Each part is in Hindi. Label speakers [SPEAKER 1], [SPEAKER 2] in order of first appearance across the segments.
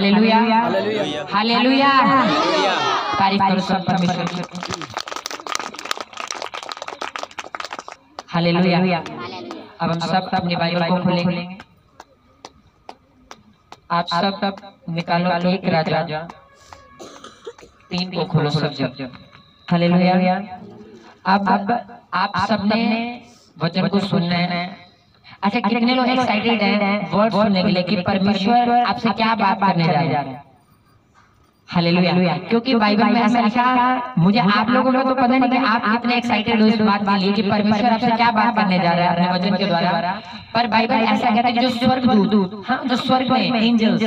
[SPEAKER 1] Hallelujah hallelujah. तारीफ करो सब परमेश्वर की। हालेलुया। अब हम सब अपनी बाइबल को खोलेंगे। आप सब निकालो एक राजा 3 को खोलो सब जब। हालेलुया। अब आप सबने वचन को सुनना है। अच्छा, कितने लोग एक्साइटेड हैं वर्ड सुनने के लिए कि परमेश्वर आपसे क्या बात करने जा रहा है? हालेलुया। क्योंकि बाइबल में ऐसा लिखा, मुझे आप लोगों को तो पता नहीं कि आप कितने एक्साइटेड हो इस बात के लिए कि परमेश्वर आपसे क्या बात करने जा रहा है अपने वचन के द्वारा। पर बाइबल ऐसा कहता है कि जो स्वर्गदूत, हाँ, जो स्वर्ग में एंजल्स,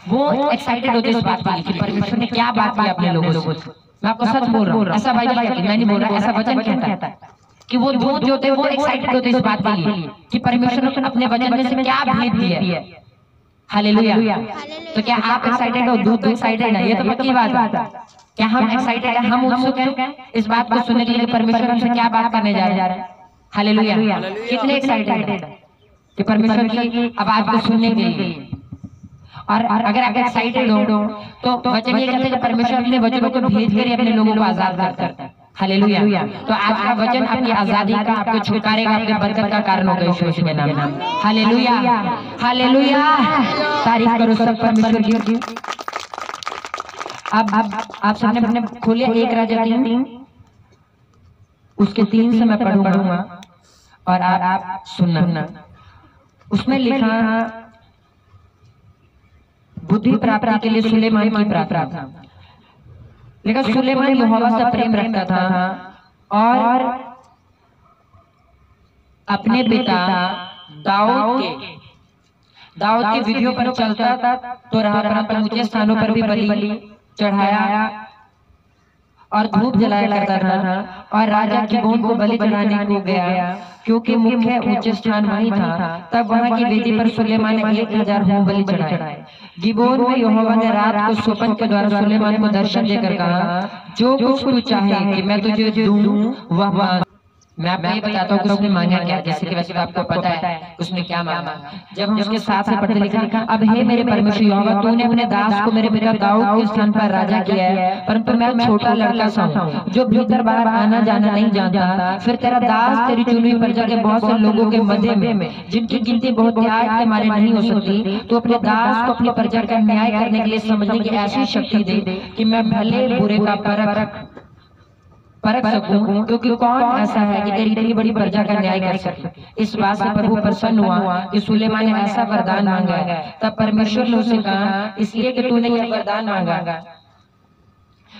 [SPEAKER 1] वो एक्साइटेड होते इस बात के लिए कि परमेश्वर ने क्या बात की अपने लोगों से। मैं आपको सच बोल रहा हूँ, ऐसा बाइबल कहता है, मैं नहीं बोल रहा, ऐसा वचन कहता है कि वो दूत जो होते हैं वो एक्साइटेड होते इस बात के लिए कि परमेश्वर ने अपने वचन में से क्या भेद दिया है। हालेलुया। तो क्या आप एक्साइटेड हो? दूत तो एक्साइटेड है, ये तो पक्की बात है। क्या हम एक्साइटेड हैं? हम उत्सुक हैं इस बात को सुनने के लिए परमेश्वर हमसे क्या बात करने जा रहा है? हालेलुया। कितने एक्साइटेड हैं कि परमेश्वर की आवाज को सुनने के लिए? और अगर आप एक्साइटेड हो तो वचन ये कहते हैं कि परमेश्वर अपने वचनों को भेज कर अपने लोगों को आजाद करता है। हालेलुया। तो आज का वचन आपकी आजादी का, आपके छुटकारे का, आपके बरकत का कारण होगा यीशु मसीह के नाम में। Hallelujah hallelujah. तारीफ करो सब परमेश्वर की। अब आप सबने अपने खोले एक राजा 3, उसके 3 से मैं पढ़ूंगा और आप सुनना। उसमें लिखा बुद्धि प्राप्ति के लिए सुलेमान की प्रार्थना। लेकिन सुलेमान यहोवा से प्रेम रखता था और अपने पिता दाऊद के विधियों पर चलता था, तो राह पर ऊंचे स्थानों पर भी बलि चढ़ाया और धूप जलाया करता था। और राजा गिबोन को बलि चढ़ाने को गया क्योंकि मुख्य ऊंचे स्थान वहीं था। तब वहां की वेदी पर सुलेमान ने 1000 होम बलि चढ़ाए। गिबोन में यहोवा ने रात को स्वप्न के द्वारा सुलेमान को दर्शन देकर कहा, जो कुछ तू चाहे कि मैं तुझे दूं वह मांग। मैं आपको ये बताता हूँ कि उसने मांगा क्या। जैसे कि वैसे आपको पता है उसने क्या मांगा। जब हम उसके साथ से पढ़ते लिखा, अब हे मेरे परमेश्वर यहोवा, तूने अपने दास को मेरे पिता दाऊद के स्थान पर राजा किया है, परंतु मैं छोटा लड़का सा हूँ जो भीतर बाहर आना जाना नहीं जानता। फिर तेरा दास तेरी चुनी हुई प्रजा के बहुत से लोगों के मध्य में, जिनकी गिनती बहुत न्याय के मारे नहीं हो सकती, तो अपने दास को अपनी प्रजा का न्याय करने के लिए समझने की ऐसी शक्ति दे कि मैं भले बुरे का परख सकूं, क्योंकि कौन ऐसा है कि तेरी इतनी बड़ी प्रजा का न्याय कर सके। इस बात से प्रभु प्रसन्न हुआ कि सुलेमान ने ऐसा वरदान मांगा है। तब परमेश्वर ने उससे कहा, इसलिए कि तूने यह वरदान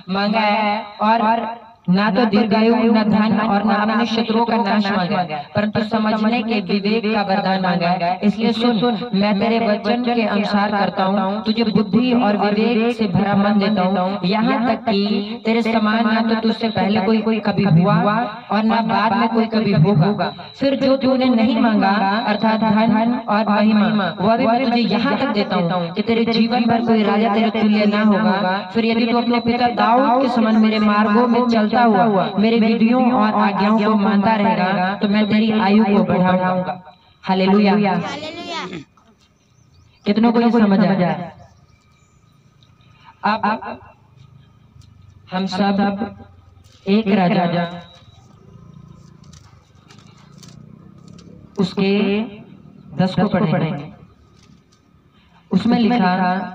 [SPEAKER 1] मांगा है और ना तो दीर्घायु, न धन और न अपने शत्रुओं का नाश मांगा, परंतु समझने के विवेक का वरदान मांगा है। इसलिए सुन, मैं तेरे वचन के अनुसार करता हूँ, तुझे बुद्धि और विवेक से भरा मन देता हूँ, यहाँ तक कि तेरे समान ना तो तुझसे पहले कोई कभी हुआ और ना बाद में कोई कभी होगा। फिर जो तूने नहीं मांगा अर्थात धन और महिमा, वह भी मैं तुझे यहाँ तक देता हूँ कि तेरे जीवन भर कोई राजा तेरे तुल्य ना होगा। फिर यदि तू अपने पिता दाऊद के समान मेरे मार्गों में चलता हुआ मेरे विधियों और आज्ञाओं को मानता रहेगा, तो मैं तेरी आयु को बढ़ाऊंगा। हालेलुया। कितनों को समझ आ जाए? अब हम सब एक राजा उसके 10 को पढ़ेंगे। उसमें लिखा,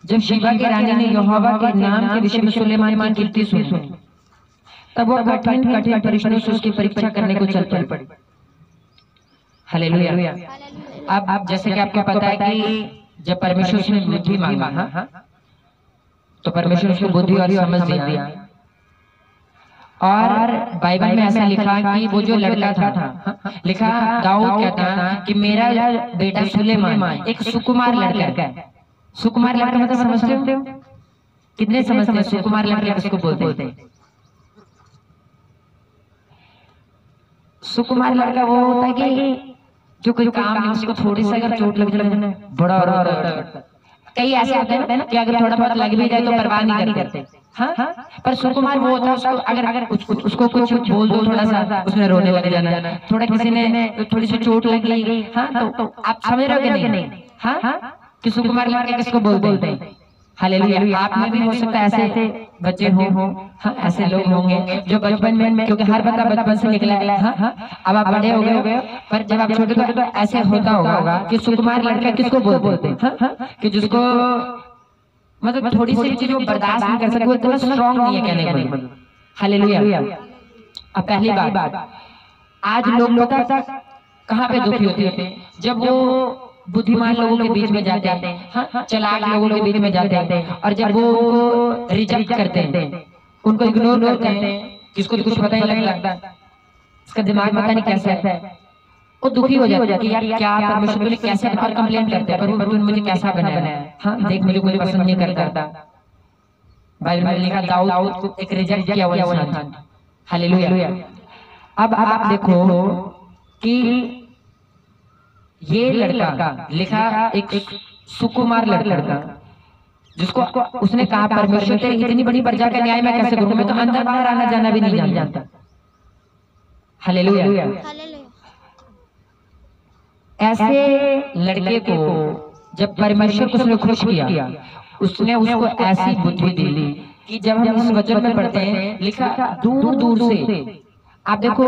[SPEAKER 1] जब शीबा की रानी ने यहोवा के नाम के विषय में सुलेमान की कीर्ति सुनी, तब वो कठिन परिश्रम से उसकी परीक्षा करने को चल पड़ी। हालेलुया। अब जैसे कि आपको पता है कि जब परमेश्वर ने बुद्धि मांगा, तो परमेश्वर उसको बुद्धि और समझ दिया। और बाइबल में ऐसा लिखा कि वो जो लड़का था, लिखा दाऊद कहता कि मेरा बेटा सुलेमान एक सुकुमार लड़का है। सुकुमार लड़का मतलब समझते हो? कितने समझते हैं सुकुमार लड़का किसको बोलते हैं? सुकुमार लड़का वो होता है कि जो कोई काम नहीं, उसको थोड़ी सी अगर चोट लग जाए बड़ा बड़ा। कई ऐसे होते हैं ना कि अगर थोड़ा बहुत लग भी जाए तो परवाह नहीं करते। हाँ, पर सुकुमार वो होता है उसको अगर उसको कुछ बोल दो थोड़ा सा, उसने रोने लग जाना। थोड़ा किसी ने थोड़ी सी चोट लग गई, हाँ, तो आप समझ रहे हो कि नहीं? हाँ, कि सुकुमार लड़के किसको बोलते हैं? हालेलुया। आप में भी हो सकता है ऐसे बच्चे हो, हाँ ऐसे लोग होंगे जो बचपन में, क्योंकि हर बंदा बचपन से निकला है, हाँ अब आप बड़े हो गए, पर जब आप छोटे थे तो ऐसे होता होगा कि सुकुमार लड़का किसको बोलते हैं? हाँ कि जिसको मतलब थोड़ी सी चीज वो बर्दाश्त नहीं कर सकते, वो इतना स्ट्रॉन्ग नहीं है कहने को। हालेलुया। अब पहली बात, आज लोग पता कहाँ पे दुखी होते हैं? जब वो बुद्धिमान लोगों के बीच में जाते हैं, हाँ चालाक लोगों के बीच में जाते हैं, और जब वो उनको रिजेक्ट करते हैं, उनको इग्नोर करते हैं, किसको तो कुछ पता ही नहीं लगता, इसका दिमाग पता नहीं कैसा है, वो दुखी हो जाता है कि यार क्या परमेश्वर मुझे कैसे बाहर कंप्लेंट करते हैं, पर तूने मुझे कैसा बनाया है, हाँ देख मुझे कोई पसंद नहीं करता। बाइबल में लिखा दाऊद को एक रिजेक्ट किया हुआ इंसान। हालेलुया। अब आप देखो कि ये लड़का लिखा एक सुकुमार लड़का, जिसको उसने कहा परमेश्वर तेरी इतनी बड़ी प्रजा का न्याय मैं कैसे करूं, मैं तो अंदर बाहर आना जाना भी नहीं जानता। हालेलुया। ऐसे लड़के को जब परमेश्वर को उसने खुश किया, उसने उसको ऐसी बुद्धि दी कि जब हम इस वचन में पढ़ते हैं लिखा दूर दूर से, आप देखो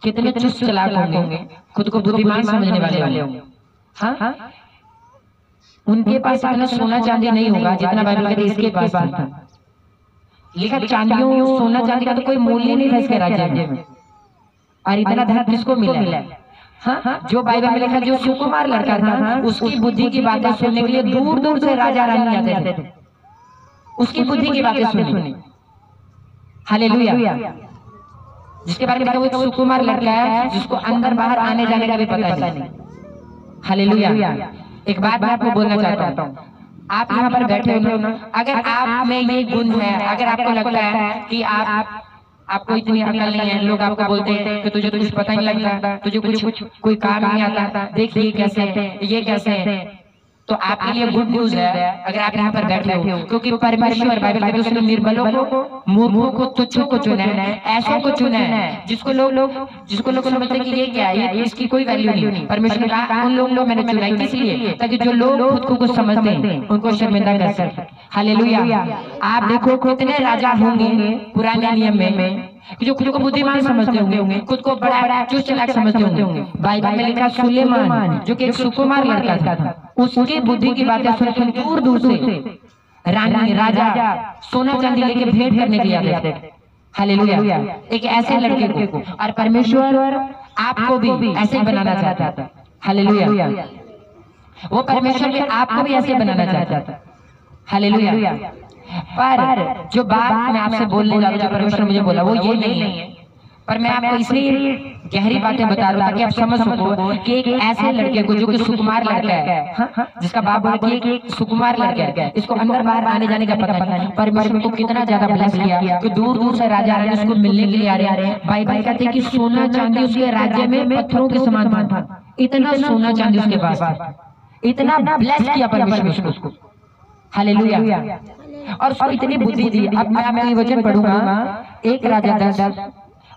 [SPEAKER 1] कितने चुस्त चालाक होंगे, खुद को बुद्धिमान समझने वाले होंगे, हाँ उनके पास इतना सोना चांदी नहीं होगा जितना बाइबल कहती है इसके पास था। लिखा चांदियों सोना चांदी का तो कोई मूल्य नहीं था इसके राज्य में, और इतना धन किसको मिला? हाँ जो बाइबल में लिखा जो सुकुमार लड़का था उसकी बुद्धि की बातें सुनने के लिए दूर दूर से राजा रानी आते थे, उसकी बुद्धि की बातें सुनने। हालेलुया। जिसके बारे में वो एक सुकुमार लड़का है जिसको अंदर बाहर आने जाने का भी पता नहीं। हालेलुया। एक बात मैं आपको बोलना चाहता हूँ, आप यहाँ पर बैठे हो ना, अगर आप में ये गुण है, अगर आपको लगता है कि आपको इतनी अकल नहीं है, लोग आपको बोलते हैं कि तुझे तो कुछ पता नहीं लगता, तुझे कुछ कोई काम नहीं आता, देख ये कैसे है, ये कैसे है, तो आपके लिए गुड न्यूज है अगर आप यहाँ पर बैठे हो, क्योंकि परमेश्वर बाइबल में उसने निर्बलों को, मूर्खों को, तुच्छों को चुना है, ऐसों को चुना है जिसको लोग समझते हैं कि ये क्या है, ये इसकी कोई वैल्यू नहीं। परमेश्वर ने कहा उन लोगों को मैंने चुना है, किस लिए? ताकि जो लोग खुद को कुछ समझते हैं उनको शर्मिंदा कर सके। हालेलुया। आप देखो कितने राजा होंगे पुराने नियम में जो खुद को बुद्धिमान समझते होंगे, खुद को बड़ा चुस्त चालाक समझते होंगे। बाइबल में लिखा सुलेमान जो कि एक सुकुमार लड़का था, उसकी बुद्धि की बातें सुनकर दूर दूर से रानी राजा सोना चांदी लेके भेंट करने के लिए आते थे। हालेलुया। एक ऐसे लड़के को, और परमेश्वर आपको भी ऐसे बनाना चाहता था। हालेलुया। वो परमेश्वर भी आपको भी ऐसे बनाना चाहता था। हालेलुया। पर जो बात मैं आपसे बोलने जा रहा हूँ, जो परमेश्वर मुझे बोला वो ये नहीं है, पर मैं आपको इसलिए गहरी बातें बता रहा हूँ ताकि आप समझ सको कि एक ऐसे लड़के को जो कि सुकुमार लड़का है, जिसका बाप बोला कि एक सुकुमार लड़का है, इसको अंदर बाहर आने जाने का पता नहीं, परमेश्वर को कितना ज्यादा ब्लेस किया कि दूर दूर से राजा रानी उसको मिलने के लिए आ रहे हैं। बाइबल कहते हैं कि सोना चांदी उसके राज्य में पत्थरों के समान था, इतना सोना चांदी उसके पास था, इतना ब्लेस किया परमेश्वर उसको। हालेलुया। और उसको इतनी बुद्धि दी। अब मैं ये वचन पढ़ूंगा, एक राजा 10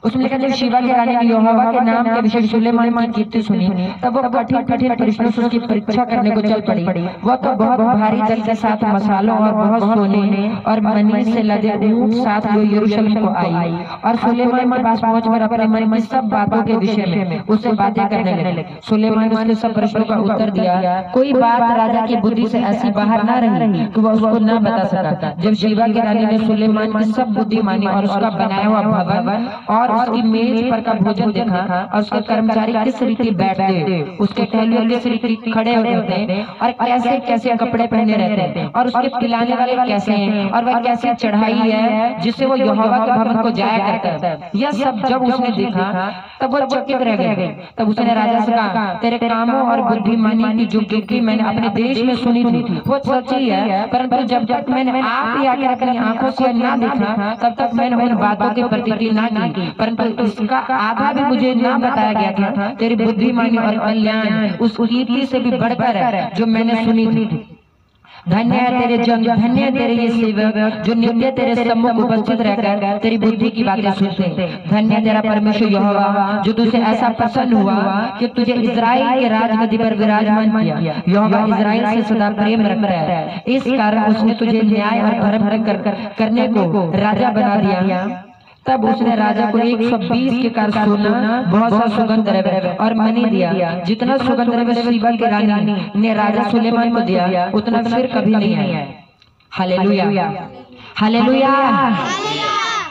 [SPEAKER 1] उसमें लिखा जब शिवा के रानी ने यहोवा के नाम के विषय सुलेमान की कीर्ति सुनी, तब वो कठिन कठिन प्रश्नों से उसकी परीक्षा करने को चल पड़ी। वह तो बहुत भारी जल के साथ मसालों और बहुत सोने और मनी से लदे ऊंट साथ वो यरूशलेम को आई, और सुलेमान के पास पहुंचकर अपने मन में सब बातों के विषय में उससे बातें करने लगे। सुलेमान ने उसके सब प्रश्नों का उत्तर दिया, कोई बात राजा की बुद्धि से ऐसी बाहर न रही कि वह उसको न बता सका। जब शिवा की रानी ने सुलेमान की सब बुद्धि मानी और उसका बनाया हुआ भवन और उसकी मेज पर का भोजन देखा, और उसके कर्मचारी किस रीति बैठते, उसके टहलुए किस रीति खड़े होते हैं, और कैसे कैसे कपड़े पहने रहते हैं, और उसके पिलाने वाले कैसे हैं, और वह कैसे चढ़ाई है जिससे वो यहोवा के भवन को जाया करता है। यह सब जब उसने देखा तब वो चकित रह गए। तब उसने राजा से कहा, तेरे कामों और बुद्धिमानी की जो कीर्ति मैंने अपने देश में सुनी थी वो सच्ची है, परंतु जब तक मैंने आप ही आकर अपनी आंखों से ना देखा तब तक मैंने उन बातों की प्रतिक्रिया ना की, परंतु इसका आधा भी मुझे ना बताया गया था। तेरी बुद्धिमानी और कल्याण उस कीर्ति से भी बढ़कर है जो मैंने सुनी थी। धन्य है तेरे जन, धन्य है तेरे ये सेवक जो नित्य तेरे सम्मुख उपस्थित रहकर तेरी बुद्धि की बातें सुनते हैं। धन्य तेरा परमेश्वर यहोवा जो तुझे ऐसा प्रसन्न हुआ कि तुझे इस्राएल के राजगद्दी पर विराजमान किया। यहोवा इस्राएल से सदा प्रेम रखता है, इस कारण उसने तुझे न्याय और धर्म करने को राजा बना दिया। तब उसने राजा को 120 के कर सोना, बहुत सा सुगंध द्रव्य और मणि दिया। जितना सुगंध द्रव्य शीबा की रानी ने राजा सुलेमान को दिया उतना फिर कभी नहीं आया। Hallelujah, hallelujah.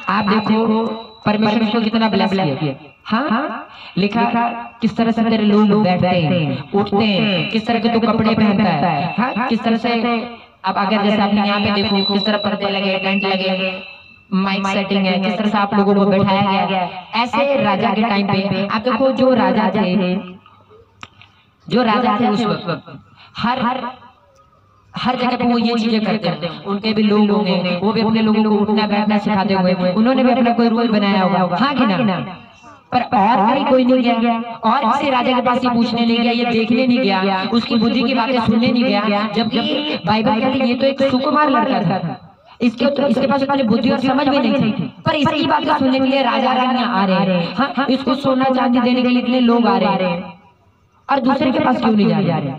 [SPEAKER 1] आप देखो परमेश्वर को कितना ब्लेस किया। हाँ, लिखा किस तरह से तेरे लोग बैठते हैं, उठते हैं, किस तरह के तू कपड़े पहनता है। हाँ, किस तरह से अब अगर जैसे आपने यहाँ पे देखो किस तरह पर्दे लगे, टेंट लगे, माइक सेटिंग है, किस तरह से आप लोगों को बैठाया गया। ऐसे राजा के टाइम पे आप देखो जो राजा थे उस वक्त हर जगह पे वो ये चीजें करते हैं। उनके भी लोग होंगे, वो भी अपने लोगों को उठना बैठना सिखाते हुए उन्होंने भी अपना कोई रूल बनाया होगा। हाँ कि ना? पर और कोई नहीं गया और किसी राजा के पास ये पूछने नहीं गया, ये देखने नहीं गया, उसकी बुद्धि की बातें सुनने नहीं गया। जबकि बाइबल कहती है ये तो एक सुकुमार लड़का था, इसके पास अपनी बुद्धि और समझ भी नहीं थी, पर इसकी बातें सुनने के लिए राजा रानियां आ रहे हैं। हाँ, इसको सोना चांदी देने के लिए इतने लोग आ रहे हैं और दूसरे के पास क्यों नहीं जा रहे?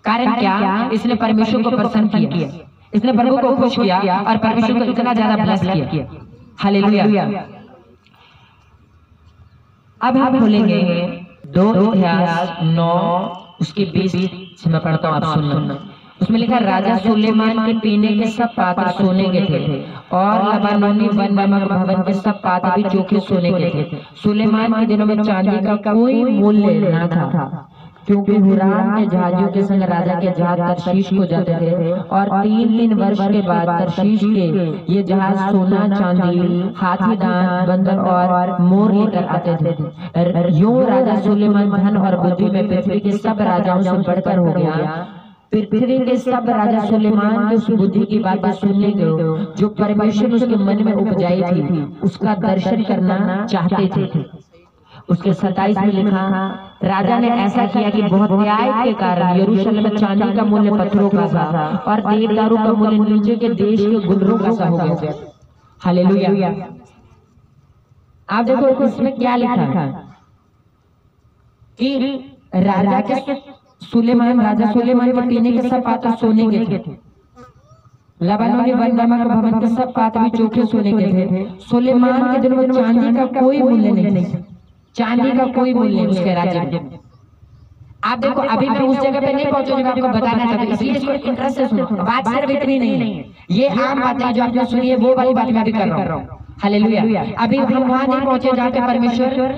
[SPEAKER 1] कारण क्या? इसने परमेश्वर को प्रसन्न किया, इसने प्रभु को खुश किया और परमेश्वर को इतना ज्यादा ब्लेस किया। हालेलुया। अब हम खोलेंगे 2 इतिहास 9 उसके 20 से मैं पढ़ता हूँ, आप सुनना। उसमें लिखा राजा सुलेमान के पीने के सब पात्र सोने के थे और लबानोनी वन नामक भवन के सब पात्र भी चोखे सोने के थे। सुलेमान के दिनों में चांदी का कोई मूल्य न था, क्योंकि हुराम के जहाजों के संग राजा के जहाज तरशीश को जाते थे और 3 वर्ष के बाद तरशीश के ये जहाज सोना चांदी, हाथी दांत, बंदर और मोर लेकर आते थे। यूं राजा सुलेमान धन और बुद्धि में पृथ्वी के सब राजाओं से बढ़कर हो गया। पृथ्वी के सब राजा सुलेमान की उस बुद्धि की बातें सुनने के जो परमेश्वर उसके मन में उपजाई थी उसका दर्शन करना चाहते थे। उसके 27 में लिखा राजा ने ऐसा किया कि बहुत न्याय के कारण यरूशलेम में चांदी का मूल्य पत्थरों का था और देवदारू का मूल्य नीचे के देश के गुलरों का सा हो गया। हालेलुया। आप देखो इसमें क्या लिखा कि राजा सुलेमान के पीने के सब पात्र सोने के थे। लबानोनी वन नामक भवन के सब पात्र भी चोखे सोने के थे। सुलेमान के दिनों में चांदी का कोई मूल्य नहीं, चांदी का कोई मूल्य नहीं उसके राज्य में। आप देखो अभी मैं उस जगह पे नहीं पहुंचूंगा, आपको बताना चाहता, इसलिए इसको इंटरेस्ट से सुनो। बात सिर्फ इतनी नहीं है, ये आम बातें जो आपने सुनी है वो वाली बात मैं भी कर रहा हूँ। हालेलुया। अभी हम वहां नहीं पहुंचे जहाँ पे परमेश्वर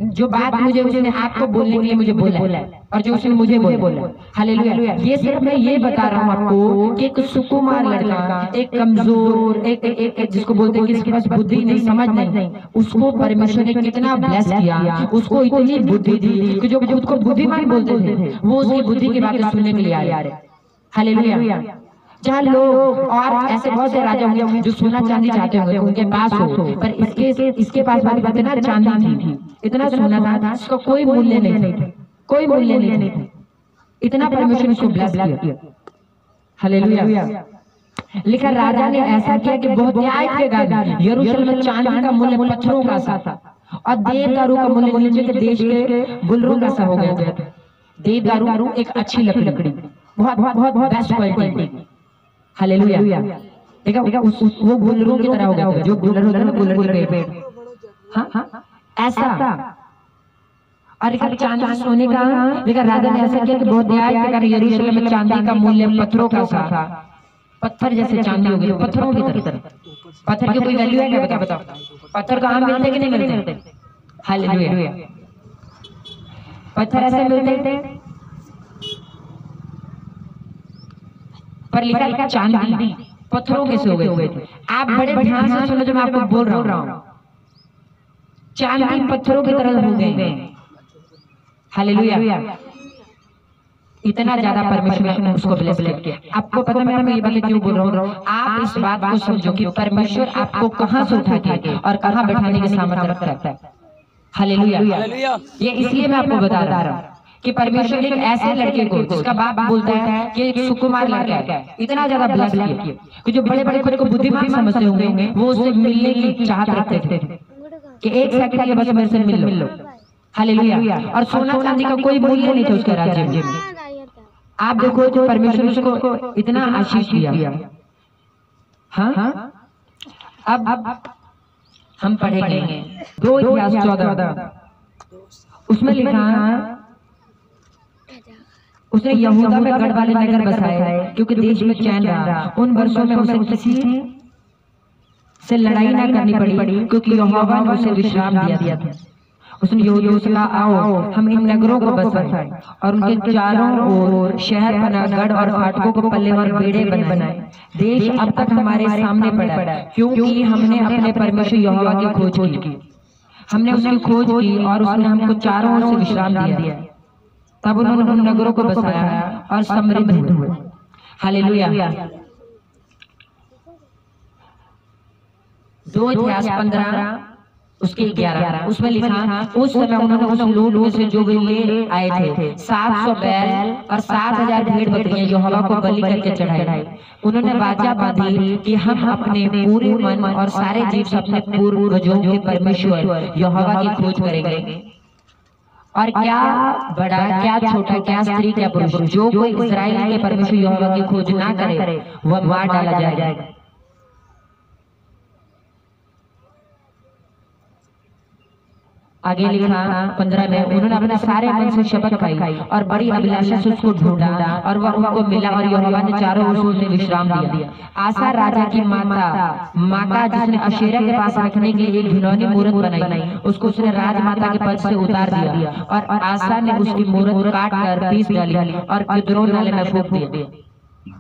[SPEAKER 1] जो बात मुझे उसने आपको बोलने के लिए मुझे बोला है और जो उसने मुझे बोला। हालेलुया। ये सिर्फ मैं ये बता रहा हूँ आपको कि एक सुकुमार लड़का, एक कमजोर, एक जिसको बोलते हैं कि इसके पास बुद्धि नहीं, समझ नहीं, उसको परमेश्वर ने कितना ब्लेस किया, उसको इतनी बुद्धि दी कि जो खुद को बुद्धिमान बोलते थे वो उसकी बुद्धि की बातें सुनने के लिए आ रहे। हालेलुया। जहाँ लोग और ऐसे बहुत से राजा होंगे जो सोना चांदी चाहते होंगे उनके पास हो, पर इसके पास इतना चांदी थी, इतना सोना था, इसका कोई मूल्य नहीं था, कोई मूल्य नहीं था। इतना परमेश्वर उसको ब्लेस किया। हालेलुया। लिखा राजा ने ऐसा किया कि बहुत न्याय के कारण यरूशलेम में चांदी का मूल्य पत्थरों का सा था और देवदारू का मूल्य नीचे के देश के गुलरों का सा हो गया। देवदारू एक अच्छी लकड़ी, बहुत बेस्ट क्वालिटी। हालेलुया। देखा वो गुलरों की तरह हो गया, जो गुलर होता है ना, गुलर के पेड़। हाँ, ऐसा। और एक चांदी सोने का, देखा राजा ने ऐसा किया कि बहुत न्याय के कारण यरूशलेम में चांदी का मूल्य पत्थरों का सा था। पत्थर जैसे चांदी हो गई, पत्थरों की तरह। पत्थर की कोई वैल्यू है क्या? बताओ। पत्थर कहाँ मिलते कि नहीं मिलते? हालेलुया। पत्थर ऐसे मिलते थे पर लिखा चांदी पत्थरों के से हो गए थे। आप बड़े ध्यान से सुनो जो मैं आपको बोल रहा हूँ, चांदी पत्थरों की तरह हो गए। हालेलुया। इतना ज्यादा परमेश्वर ने उसको ब्लेस किया। आपको पता मैं आपको ये बात क्यों बोल रहा हूँ? आप इस बात को समझो कि परमेश्वर आपको कहाँ से उठा के और कहाँ बैठाने की सामर्थ्य रखता है। हालेलुया। ये इसलिए मैं आपको बता रहा हूँ कि परमेश्वर एक ऐसे लड़के को जिसका बाप बोलता है कि एक सुकुमार लड़का है, इतना ज्यादा ब्लेस किया कि जो बड़े बड़े खुद को बुद्धिमान समझते होंगे वो उससे मिलने की चाहत रखते थे कि एक सेकंड के बस मेरे से मिल लो। हालेलुया। और सोना चांदी का कोई मूल्य नहीं था उसके राज्य में। आप देखो तो परमेश्वर उसको इतना आशीष दिया। हाँ, अब हम पढ़ेंगे 2 इतिहास 14, उसमें लिखा उसने यहूदा में गढ़ वाले नगर बसाए क्योंकि देश में चैन रहा। उन वर्षों में उसे किसी से लड़ाई ना करनी पड़ी क्योंकि यहोवा ने उसे विश्राम दिया था। उसने यहूदियों से कहा, आओ हम इन नगरों को बसाएं और उनके चारों ओर शहर बना, गढ़ और फाटकों को पल्ले और बेड़े बनाए। देश अब तक हमारे सामने पड़ा क्योंकि हमने अपने परमेश्वर यहोवा की खोज की। हमने उसकी खोज की और उसने हमको चारों ओर से विश्राम दिया। तब उन्होंने उन नगरों को बसाया और समृद्ध हुए। हालेलुया। 2 इतिहास 15 उसके 11 उसमें लिखा, उस समय उन्होंने उस लूट में से जो भी ले आए थे 700 बैल और 7000 भेड़ बकरियां यहोवा को बलि करके चढ़ाई। उन्होंने वाचा बांधी कि हम अपने पूरे मन और सारे जीव से अपने पूर्वजों के परमेश्वर यहोवा की खोज करेंगे। और क्या बड़ा, क्या छोटा, क्या स्त्री, क्या पुरुष, जो कोई इस्राएल के परमेश्वर यहोवा की खोज ना करे वह मार डाला जाएगा। आगे लिखा 15 में, उन्होंने अपने सारे मन से शपथ खाई और बड़ी अभिलाषा से उसको ढूंढा और वह उनको मिला और यहोवा ने चारों ओर उन्हें विश्राम दिया। आसा राजा की माता माका, जिसने अशेरा के पास रखने के लिए एक घिनौनी मूरत बनाई, उसको उसने राजमाता के पद से उतार दिया और आसा ने उसकी मूरत काट कर पीस डाली और किद्रोन नाले में फूंक दिया।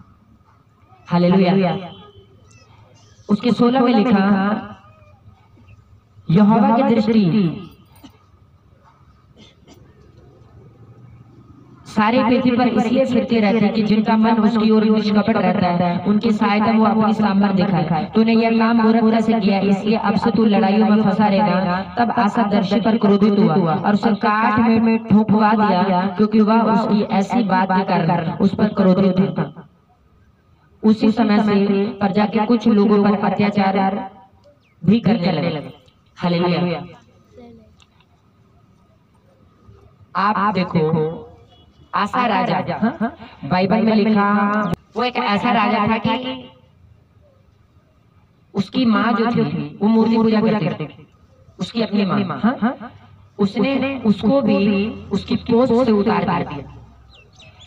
[SPEAKER 1] हालेलुया। उसके 16 में लिखा, यहोवा की दृष्टि सारी पृथ्वी पर इसलिए फिरती रहती है कि जिनका मन उसकी ओर निष्कपट रहता है, उनकी सहायता वो अपनी सामर्थ्य दिखाए। तूने यह काम मूर्खता से किया, इसलिए अब से तू लड़ाइयों में फंसा रहेगा। तब आसा दर्शी पर क्रोधित हुआ और उसे काठ में ठोकवा दिया क्योंकि वह उसकी ऐसी बात के कारण उस पर क्रोधित था। उसी समय से प्रजा के कुछ लोगों पर अत्याचार भी करने लगे। हालेलुया। आप देखो आसा राजा, बाइबल में लिखा वो एक ऐसा राजा था कि उसकी माँ जो थी वो मूर्ति पूजा करती थी। उसकी अपनी माँ, उसने उसको भी उसकी पोस्ट से उतार दिया।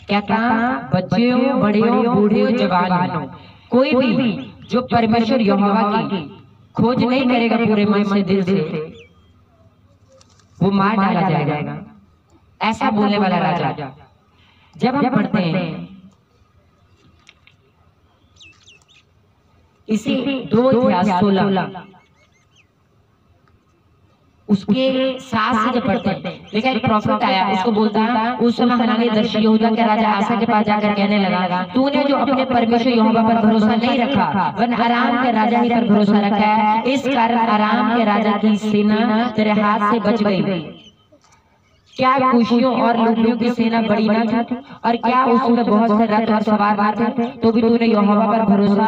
[SPEAKER 1] क्या कहा, बच्चों, बड़े, बूढ़े, जवानों, कोई भी जो परमेश्वर यहोवा की खोज नहीं करेगा पूरे मन से, दिल से, वो मार डाला जाएगा। ऐसा बोलने वाला राजा। जब हम पढ़ते हैं इसी 2 इतिहास 16 उसके साथ से जब पढ़ते हैं, लेकिन एक प्रॉफिट आया, उसको बोलता है, उस समय हनानी दर्शी यहूदा के राजा आसा के पास जाकर कहने लगा, तूने जो अपने परमेश्वर यहोवा पर भरोसा नहीं रखा वरन अराम के राजा ही पर भरोसा रखा है, इस कारण अराम के राजा की सेना तेरे हाथ से बच गई। क्या कुशियों और लुब्बियों की सेना बड़ी न थी और क्या उसमें बहुत से रथ और सवार थे, तो भी तूने यहोवा पर भरोसा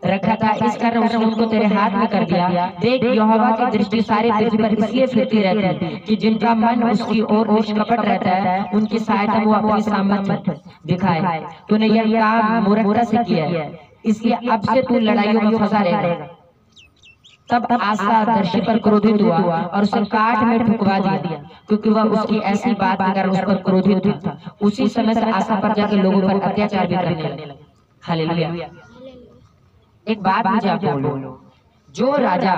[SPEAKER 1] रखा था, इस कारण उसने उनको तेरे हाथ में कर दिया। देख, यहोवा की दृष्टि सारी पृथ्वी पर इसलिए फिरती रहती है कि जिनका मन उसकी ओर निष्कपट रहता है, उनकी सहायता वो अपनी सामर्थ्य दिखाए। तूने यह काम मूर्खता से किया है, इसलिए अब से तू लड़ाइयों में फंसा रहेगा। तब आसा दर्शी पर क्रोधित हुआ और उसे काठ में ठुकवा दिया क्योंकि वह उसकी ऐसी बात के कारण उस पर क्रोधित था। उसी समय से आसा प्रजा के लोगों पर अत्याचार भी करने लगे। हालेलुया। एक बात मुझे आप बोलो, जो राजा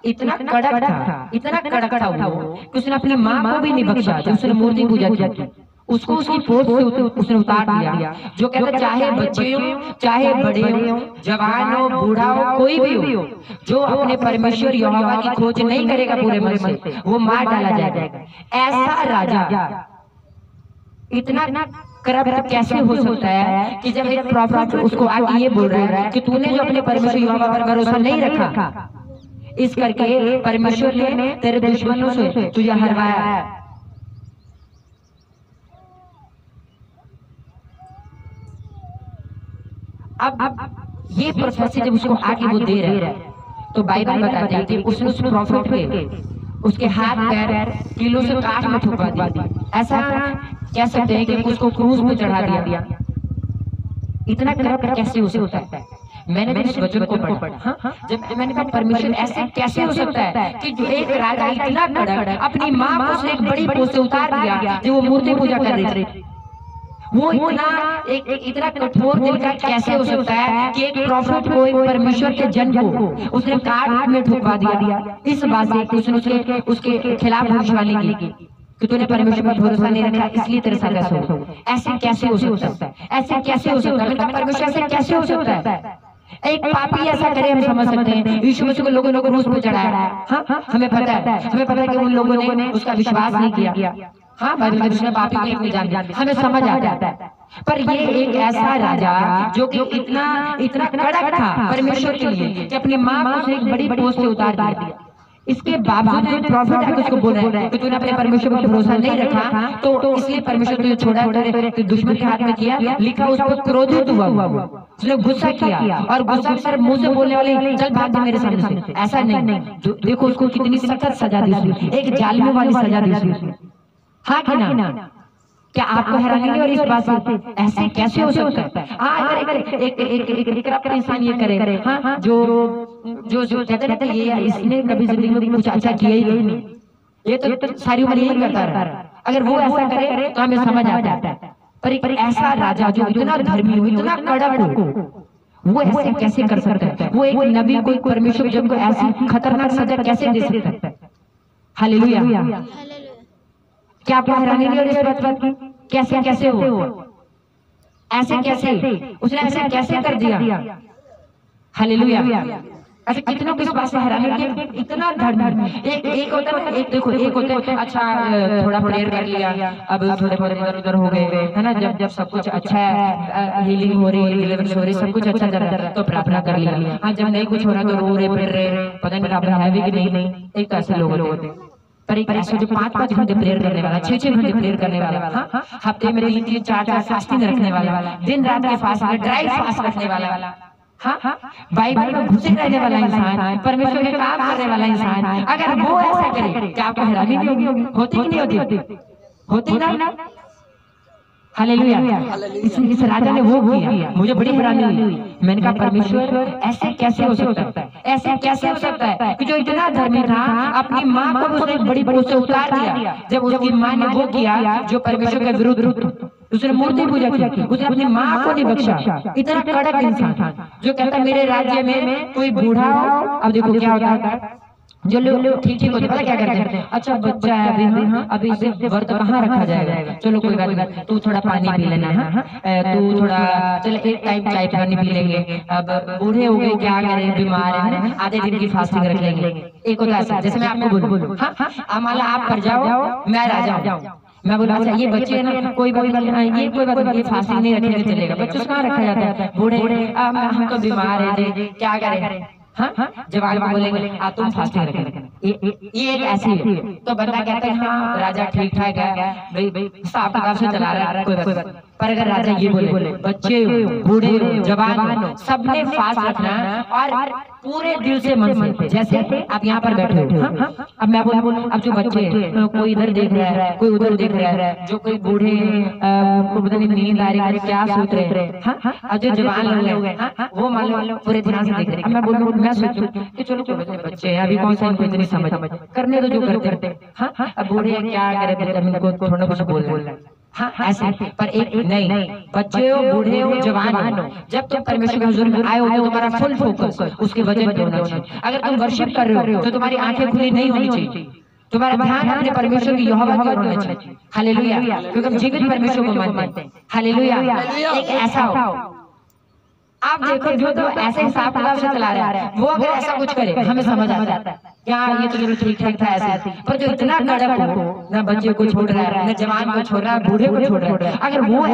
[SPEAKER 1] इतना कड़क था वो कि उसने अपनी माँ को भी नहीं बख्शा, उसने मूर्ति पूजा की, उसको उसकी पोस्ट से उसने उतार दिया। जो कहता चाहे बच्चे हो, चाहे बड़े हो, जवान हो, बूढ़ा हो, कोई भी हो, जो अपने परमेश्वर यहोवा की खोज नहीं करेगा पूरे मन से, वो मार डाला जाएगा। ऐसा राजा इतना करप्ट कैसे हो सकता है कि जब एक प्रॉफिट उसको आगे ये बोल रहा है कि तूने जो अपने परमेश्वर यहोवा पर भरोसा नहीं रखा, इस करके परमेश्वर ने तेरे दुश्मनों से तुझे हरवाया। अब ये प्रोफेसी जब उसको आगे वो दे रहा है तो बाइबल बताते हैं कि उसने उस प्रॉफिट के उसके हाथ पैर किलो से काट में ठुकवा दी। ऐसा कह सकते हैं कि उसको क्रूज पे चढ़ा दिया। इतना करप्ट कैसे हो सकता है? मैंने भी इस वचन को पढ़ा। जब मैंने कहा परमेश्वर ऐसे कैसे हो सकता है कि जो एक राजा इतना कड़क अपनी माँ को उसने एक बड़ी पोस्ट से उतार दिया जो वो मूर्ति पूजा कर रही थी, वो इतना कठोर दिल का कैसे हो सकता है कि एक प्रॉफिट को, एक परमेश्वर के जन को उसने काट में ठुकवा दिया। इस बात से उसने उसके खिलाफ भविष्यवाणी की कि तूने परमेश्वर पर भरोसा नहीं रखा इसलिए तेरे साथ ऐसा हो। ऐसे कैसे हो सकता है? ऐसे कैसे हो सकता है? परमेश्वर से कैसे हो सकता है? एक पापी ऐसा करे हम समझ सकते हैं। यीशु मसीह को लोगों ने क्रूस पे चढ़ाया। हाँ, हमें पता है कि उन लोगों ने उसका विश्वास नहीं किया। हाँ, बाइबल में उसने पापी को नहीं जान, हमें समझ आ जाता है। पर ये एक ऐसा राजा जो कि इतना कड़क था परमेश्वर के लिए कि अपनी माँ को उसे एक बड़ी पोस्ट से उतार दिया। इसके बावजूद जो प्रॉफिट है उसको बोल रहा है कि तूने अपने परमेश्वर पर भरोसा नहीं रखा तो इसलिए परमेश्वर तुझे छोड़ा, तेरे दुश्मन के हाथ में किया। लिखा उस पर क्रोधित हुआ, उसने गुस्सा किया और गुस्सा कर मुंह से बोलने वाले चल भाग जा मेरे सामने से। ऐसा नहीं, देखो उसको कितनी सख्त सजा दी, एक जालिम वाली सजा दी। हाँ कि ना? क्या आपको हैरानी नहीं हो रही इस बात से? ऐसे कैसे हो सकता है? हाँ, अगर एक इंसान ये करे, हाँ, जो कहते रहते हैं ये इसने कभी जिंदगी में कुछ अच्छा किया ही नहीं, ये तो सारी उम्र यही करता रहा। अगर वो ऐसा करे तो हमें समझ आ जाता है। पर एक ऐसा राजा जो इतना धर्मी हो, इतना कड़क हो, वो ऐसे कैसे कर सकता है? वो एक नबी को, परमेश्वर जब को ऐसी खतरनाक सजा कैसे दे सकता है? हालेलुया। क्या आपको हैरानी नहीं हो रही इस बात की? कैसे हो? ऐसे कैसे? उसने ऐसे कैसे कर दिया? हालेलुया। ऐसे कितनों के पास हैरानी होती है, इतना धर्म। एक होता है, एक देखो, एक होता है अच्छा थोड़ा प्रेयर कर लिया, अब थोड़े इधर उधर हो गए, है ना। जब सब कुछ अच्छा है, हीलिंग हो रही है, डिलीवरी हो रही है, सब कुछ अच्छा चल रहा है तो प्रार्थना कर लिया। हाँ, जब नहीं कुछ हो रहा तो रो रहे, फिर रहे, पता नहीं प्रार्थना है भी कि नहीं। एक ऐसे लोग होते हैं। पर एक ऐसा जो 5-5 घंटे प्रेयर करने वाला, 6-6 घंटे प्रेयर करने वाला, हाँ, हफ्ते में 3-3, 4-4 फास्टिंग रखने वाला, दिन रात के फास्ट, ड्राई फास्ट रखने वाला, हाँ, बाइबल में घुसे रहने वाला इंसान, परमेश्वर के काम करने वाला इंसान, अगर वो ऐसा करे क्या आपको हैरानी नहीं होगी? होती कि नहीं होती ना? हालेलुया। इस राजा ने वो किया, मुझे बड़ी हैरानी हुई। मैंने कहा परमेश्वर ऐसे कैसे हो सकता है? ऐसे कैसे हो सकता है कि जो इतना धर्मी था अपनी माँ को उसने एक बड़ी पोस्ट से उतार दिया। जब उसकी माँ ने वो किया जो परमेश्वर के विरुद्ध, उसने मूर्ति पूजा की, उसने अपनी माँ को नहीं बख्शा। इतना कड़क इंसान जो कहता मेरे राज्य में कोई बूढ़ा हो। अब देखो क्या होता है, जो लोग ठीक होते पता क्या करते हैं, अच्छा बच्चा है अभी इसे व्रत कहाँ रखा जाएगा, चलो कोई बात नहीं, तू थोड़ा पानी पी लेना है, तू थोड़ा चल एक टाइम चाय पानी पी लेंगे। अब बूढ़े हो गए क्या करें, बीमार है, आधे दिन की फास्टिंग रख लेंगे। एक होता है जैसे मैं आपको बोलूं, हाँ माला आप कर जाओ मैं राजा हूँ, मैं बोला अच्छा ये बच्चे है ना कोई बात नहीं, ये कोई बात नहीं, फास्टिंग नहीं रखेंगे चलेगा। बच्चों कहाँ रखा जाता है, बूढ़े हम तो बीमार है क्या करें। हाँ, जवान को बोलेंगे आप तुम फास्टिंग रखें, ये एक ऐसी है। तो बंदा कहता है हाँ राजा ठीक ठाक है, भाई हिसाब किताब से चला रहा है कोई बात। पर अगर राजा ये बोले बच्चे हो, बूढ़े हो, जवान हो, सबने फास्ट रखना और पूरे दिल से मन से, जैसे आप यहाँ पर बैठे हो। अब मैं बोलूं अब जो बच्चे कोई इधर देख रहा है, कोई उधर देख रहा है, जो कोई बूढ़े को पता नहीं नींद आ रही है क्या सोच रहे हैं, और जो जवान लोग हैं वो मान लो पूरे ध्यान से देख रहे हैं। मैं बोलूं मैं सोचूं कि चलो कोई बच्चे हैं अभी कौन सा इनको इतनी समझ करने दो जो करते। हाँ, अब बूढ़े क्या करे, इनको थोड़ा कुछ बोल रहे हैं। हाँ ऐसे, पर एक नहीं, बच्चे हो, बूढ़े हो, जवान हो, जब तुम परमेश्वर के हुजूर में आए हो तो तुम्हारा फुल फोकस उसके वजन पे होना चाहिए। अगर तुम वर्शिप कर रहे हो तो तुम्हारी आंखें खुली नहीं होनी चाहिए, तुम्हारा ध्यान अपने परमेश्वर की यहोवा की ओर होना चाहिए। हालेलुया, क्योंकि हम जीवित परमेश्वर को मानते हैं। हालेलुया। एक ऐसा हो, आप देखो जो तो ऐसे हिसाब किताब से चला रहा है वो अगर ऐसा कुछ करे हमें समझ आ जाता है क्या ये तो चलो ठीक ठाक था ऐसे। पर जो इतना कड़क हो, ना बच्चे को छोड़ रहा है, ना जवान को छोड़ रहा है, बूढ़े को छोड़ रहा है, अगर वो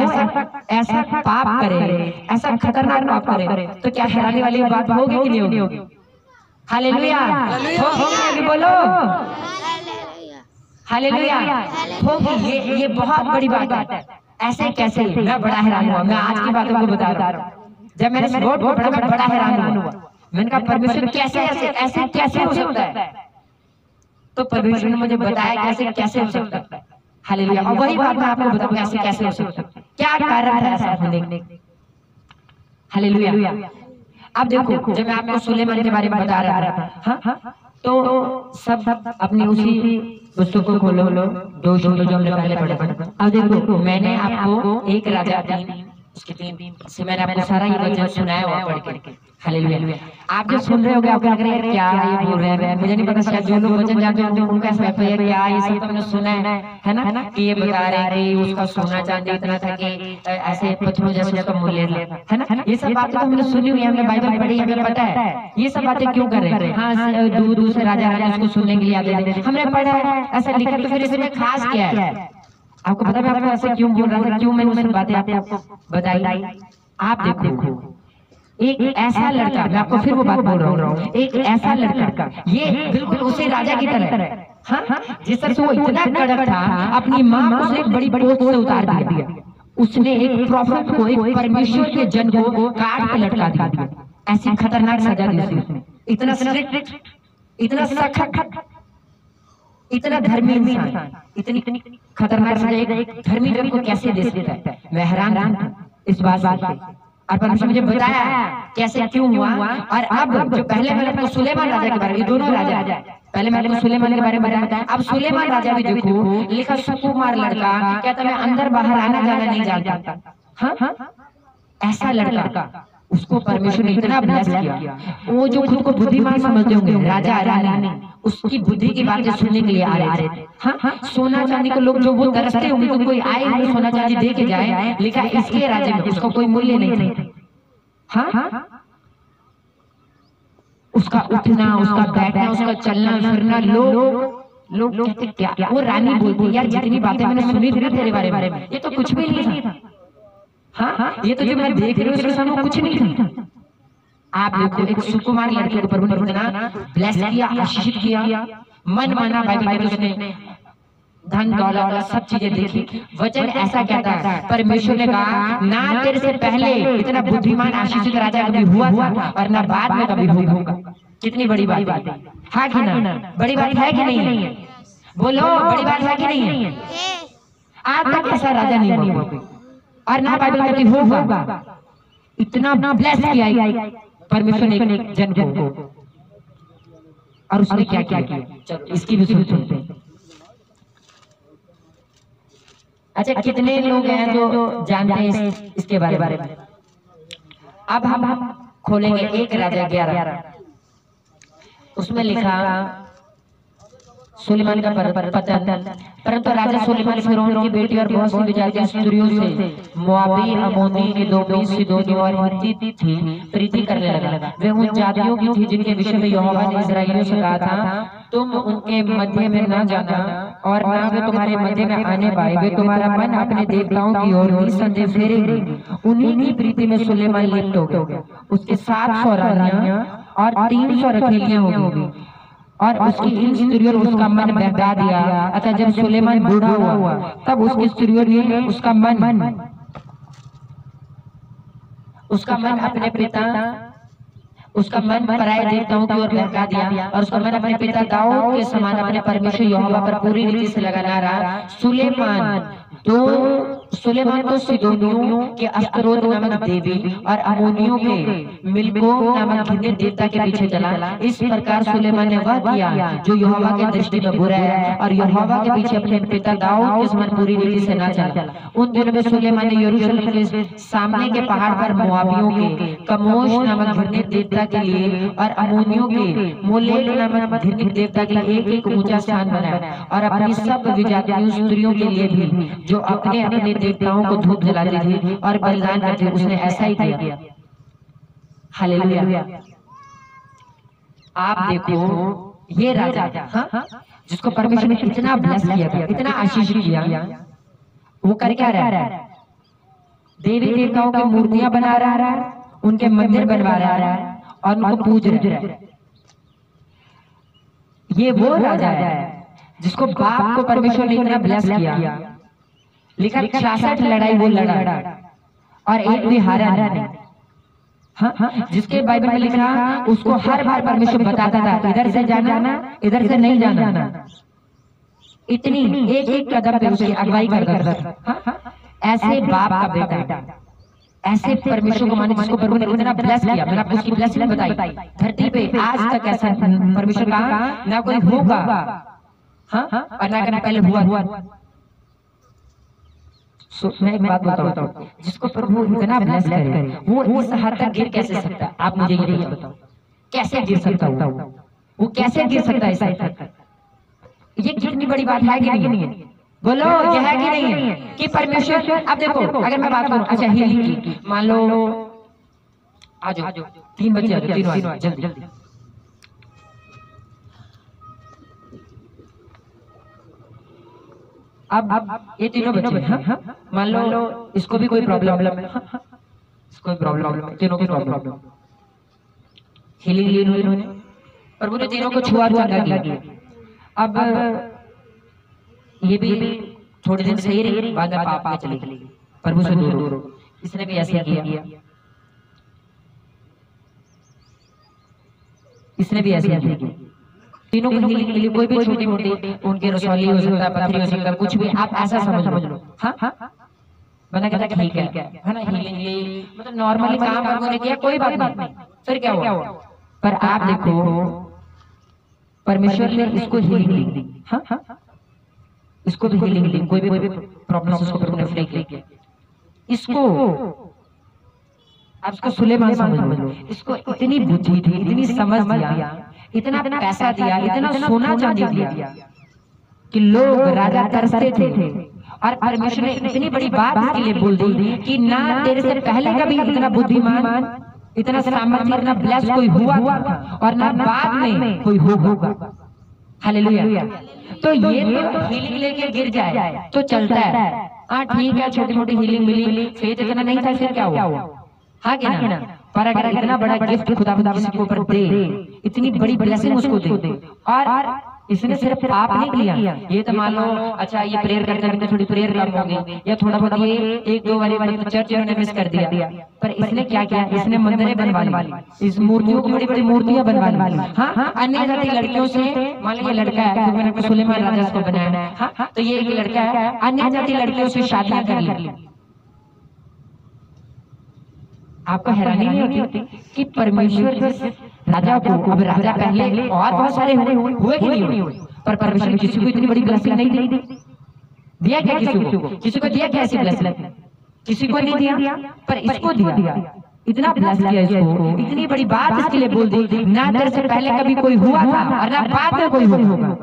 [SPEAKER 1] ऐसा पाप करे, ऐसा खतरनाक पाप करे तो क्या हैरानी वाली बात होगी कि नहीं होगी? हालेलुया, होगी, बोलो हालेलुया, होगी। ये बहुत बड़ी बात है। ऐसे कैसे? मैं बड़ा हैरान हुआ, मैं आज की बातों को बता रहा हूँ। जब मैंने इस वर्ड को पढ़ा मैं बड़ा हैरान हुआ। मैंने कहा परमेश्वर कैसे ऐसे ऐसे कैसे हो सकता है? तो परमेश्वर ने मुझे बताया कैसे कैसे हो सकता है। हालेलुया। और वही बात मैं आपको बताऊं कैसे कैसे हो सकता है, क्या कारण था ऐसा होने का। हालेलुया। अब देखो जब मैं आपको सुलेमान के बारे में बता रहा था, हाँ, तो सब अपनी उसी पुस्तक को खोलो, दो जो हमने पहले पढ़ा। अब देखो मैंने आपको एक राजा उसके 3 से मैंने आपको सारा ये वचन सुनाया हुआ पढ़ के। हालेलुया। आप जो सुन रहे होगे आपको लग रहा है क्या ये बोल रहे हैं, मुझे नहीं पता। शायद जो लोग वचन जानते होंगे उनका ऐसा लगता है क्या ये सब तुमने सुना है ना, कि ये बता रहे हैं कि उसका सोना चांदी इतना था कि ऐसे पत्थरों जैसे उसका मूल्य है ना। ये सब बातें तो हमने सुनी हुई है, हमने बाइबल पढ़ी, हमें पता है ये सब बातें क्यों कर रहे हैं। हाँ, दूर दूर से राजा राजा उसको सुनने के लिए आते थे, हमने पढ़ा है ऐसा लिखा, तो फिर इसमें खास क्या है? आपको पता है मैं ऐसे क्यों बोल रहा था, क्यों मैंने उन बातें आपको बताई? आप देखो एक ऐसा लड़का, मैं आपको फिर वो बात बोल रहा हूँ, एक ऐसा लड़का, ये बिल्कुल उसी राजा की तरह, हाँ, जिस तरह से वो इतना कड़क था, अपनी माँ को एक बड़ी पोस्ट से उतार दिया। उसने एक प्रॉफिट को, एक परमेश्वर के जन को काट के लटका दिया। ऐसी खतरनाक सजा दी उसने। इतना स्ट्रिक्ट, इतना सख्त, इतना धर्मी इंसान, इतनी खतरनाक सजा एक धर्मी जन को कैसे दे सकता है? मैं हैरान था इस बात से। और परमेश्वर मुझे बताया कैसे क्यों हुआ। और अब जो पहले मैंने आपको सुलेमान राजा के बारे में, ये दोनों राजा, पहले मैंने आपको सुलेमान के बारे में बताया, अब सुलेमान राजा भी देखो, लिखा सुकुमार लड़का, कहता मैं अंदर बाहर आना जाना नहीं जानता। हाँ, ऐसा लड़का, उसको परमेश्वर ने इतना ब्लेस किया। वो जो खुद को बुद्धिमान समझते होंगे, राजा रानी, उसकी बुद्धि की बातें सुनने के लिए आ रहे थे। हाँ, सोना चांदी को लोग जो वो तरसते होंगे, तो कोई आए हुए सोना चांदी दे के जाए, लिखा इसके राज्य में उसका कोई मूल्य नहीं था। हाँ, उसका उठना, उसका बैठना, उसका चलना फिरना, लोग कहते क्या, वो रानी बोलती यार जितनी बातें मैंने सुनी थी तेरे बारे में, ये तो कुछ भी नहीं था। हाँ, ये तो जो मैं देख रही हूँ इसके सामने कुछ नहीं था। आप देखो एक सुकुमार लड़के को प्रभु ने इतना ब्लेस किया, आशीषित किया, मन माना बाइबल उसने धन दौलत सब चीजें देखी। वचन ऐसा कहता है, परमेश्वर ने कहा ना तेरे से पहले इतना बुद्धिमान आशीषित राजा कभी हुआ था और ना बाद में कभी होगा। कितनी बड़ी बात है, हाँ कि ना? बड़ी बात है कि नहीं है? बोलो बड़ी बात है कि नहीं है? आज तक ऐसा राजा नहीं हुआ और ना बाइबल में कभी होगा। इतना ब्लेस किया परमेश्वर ने जन को, और उसने क्या क्या किया, चलो इसकी भी सुनते हैं। अच्छा, कितने लोग हैं जो जानते हैं इसके बारे में? अब हम खोलेंगे एक राजा 11, उसमें लिखा सुलेमान का पतन। परंतु राजा सुलेमान फिरौन की बेटी और बहुत सी विजातीय स्त्रियों से मोआबी, अमोनी, एदोमी, सीदोनी और हित्ती थी प्रीति करने लगा। वे उन जातियों की थी जिनके विषय में यहोवा ने इस्राएलियों से कहा था तुम उनके मध्य में न जाना और न वे तुम्हारे मध्य में आने पाए। वे तुम्हारा मन अपने देवताओं की ओर निसंदेह फेरेंगे। उन्हीं की प्रीति में सुलेमान लिप्त हो गया। उसके 700 रानियां और 300 रखैलियां होगी और उसकी इन स्त्रियों ने उसका मन बहका दिया। अतः जब सुलेमान बूढ़ा हुआ तब उसकी स्त्रियों ने उसका मन अपने पिता, उसका मन पराये देवताओं की ओर बहका दिया और उसका मन अपने पिता दाऊद के समान अपने परमेश्वर यहोवा पर पूरी रीति से लगा ना रहा। सुलेमान तो सीदोनियों के अस्तरोत नामक देवी और अमोनियों के मिल्को नामक घृणित देवता के पीछे चला। इस प्रकार सुलेमान ने वह किया जो यहोवा की दृष्टि में बुरा है और यहोवा के पीछे अपने पिता दाऊद के समान पूरी रीति से न चला। उन दिनों में सुलेमान ने यरूशलेम के सामने के पहाड़ पर मोआबियों के कमोश नामक घृणित देवता के लिए और अमोनियों के मोलेक नामक घृणित देवता के लिए एक ऊंचा स्थान बनाया और अपनी सब विजातीय स्त्रियों के लिए भी जो अपने अपने देवताओं को धूप जलाती थी और बलिदान करती थी, उसने ऐसा ही किया। हालेलुया। आप देखो ये राजा, हाँ, जिसको परमेश्वर ने इतना ब्लेस किया था, इतना आशीष किया, वो कर क्या रहा है? देवी देवताओं की मूर्तियां बना रहा है, उनके मंदिर बनवा रहा है और उनको पूज रहा है। ये वो राजा है जिसको बाप को परमेश्वर ने इतना ब्लेस किया। लिखा 66 लड़ाई वो लड़ा और एक भी हारा नहीं। हाँ, जिसके बाइबल में लिखा उसको हर बार परमेश्वर बताता था इधर से जाना, इधर से नहीं जाना। इतनी एक एक कदम पे उसकी अगुवाई करता था। ऐसे बाप का बेटा, ऐसे परमेश्वर को माने जिसको प्रभु ने इतना ब्लेस किया। मैंने आपको उसकी ब्लेसिंग बताई। धरती पे आज तक ऐसा परमेश्वर का ना कोई होगा, हाँ, और ना कभी पहले हुआ। मैं एक बात बताऊं, जिसको प्रभु इतना ब्लेस करे वो इस हद तक गिर कैसे सकता? आप मुझे ये बताओ, कैसे गिर सकता वो कैसे गिर सकता है इस हद तक? ये कितनी बड़ी बात है कि नहीं है? बोलो, ये है कि नहीं है कि परमेश्वर? अब देखो, अगर मैं बात करूं, अच्छा हीलिंग की, मान लो आ जाओ 3 बजे आ जाओ, 3 जल्दी। अब ये तीनों बच्चे हैं, मान लो इसको भी कोई प्रॉब्लम है, इसको भी प्रॉब्लम, तीनों की प्रॉब्लम, हीलिंग ली इन्होंने, प्रभु ने तीनों को छुआ किया। अब ये भी थोड़े दिन सही रही, बाद में पाप में चली गई, प्रभु से दूर। इसने भी ऐसे किया, इसने भी ऐसे किया। तीनों को हीलिंग मिली, कोई भी छोटी मोटी उनके रसौली हो सकता है, पथरी हो सकता है, कुछ भी आप ऐसा समझ लो। हाँ, मैंने कहा ठीक है ना, हीलिंग ली, मतलब नॉर्मली काम प्रभु ने किया, कोई बात नहीं। फिर क्या हुआ? पर आप देखो, परमेश्वर ने इसको हीलिंग दी, हाँ, इसको भी हीलिंग दी, कोई भी प्रॉब्लम उसको प्रभु ने फ्री किया। इसको आप इसको सुलेमान समझ लो, इसको इतनी बुद्धि थी, इतनी समझ दिया, इतना पैसा दिया, इतना सोना चांदी दिया कि लोग राजा तरसते थे। और परमेश्वर ने इतनी बड़ी बात इसके लिए बोल दी कि ना तेरे से पहले कभी इतना बुद्धिमान, इतना सामर्थ्य, इतना ब्लेस कोई हुआ और ना बाद में कोई होगा। हालेलुया। तो ये तो हीलिंग लेके गिर जाए तो चलता है, हाँ ठीक है, छोटी मोटी हीलिंग मिली, फेथ इतना नहीं था, फिर क्या हुआ? हाँ कि ना? पर अगर इतना बड़ा गिफ्ट खुदा किसी के ऊपर दे, इतनी बड़ी ब्लेसिंग उसको दे, और इसने सिर्फ पाप नहीं किया, ये तो मान लो अच्छा ये प्रेयर करते करते थोड़ी प्रेयर कम हो गई, या थोड़ा बहुत ये 1-2 बारी तो चर्च इन्होंने मिस कर दिया, पर इसने क्या किया? इसने मंदिरें बनवा ली, इस मूर्तियों को बड़ी बड़ी मूर्तियां बनवा ली। हाँ, अन्य जाति लड़कियों से, मान लो ये लड़का है, तो मैंने सुलेमान राजा को बनाया है, हाँ, तो ये एक लड़का है, अन्य जाति लड़कियों से शादियां कर ली। आपको हैरानी नहीं होती कि परमेश्वर राजा को, अब राजा पहले और बहुत सारे हुए कि नहीं हुए, पर परमेश्वर ने किसी को इतनी बड़ी ब्लेसिंग नहीं दी। दिया क्या किसी को दिया क्या ऐसी ब्लेसिंग? किसी को नहीं दिया, पर इसको दिया। इतना ब्लेस किया इसको, इतनी बड़ी बात इसके लिए बोल दी, ना तेरे से पहले कभी कोई हुआ था और ना बाद में कोई होगा।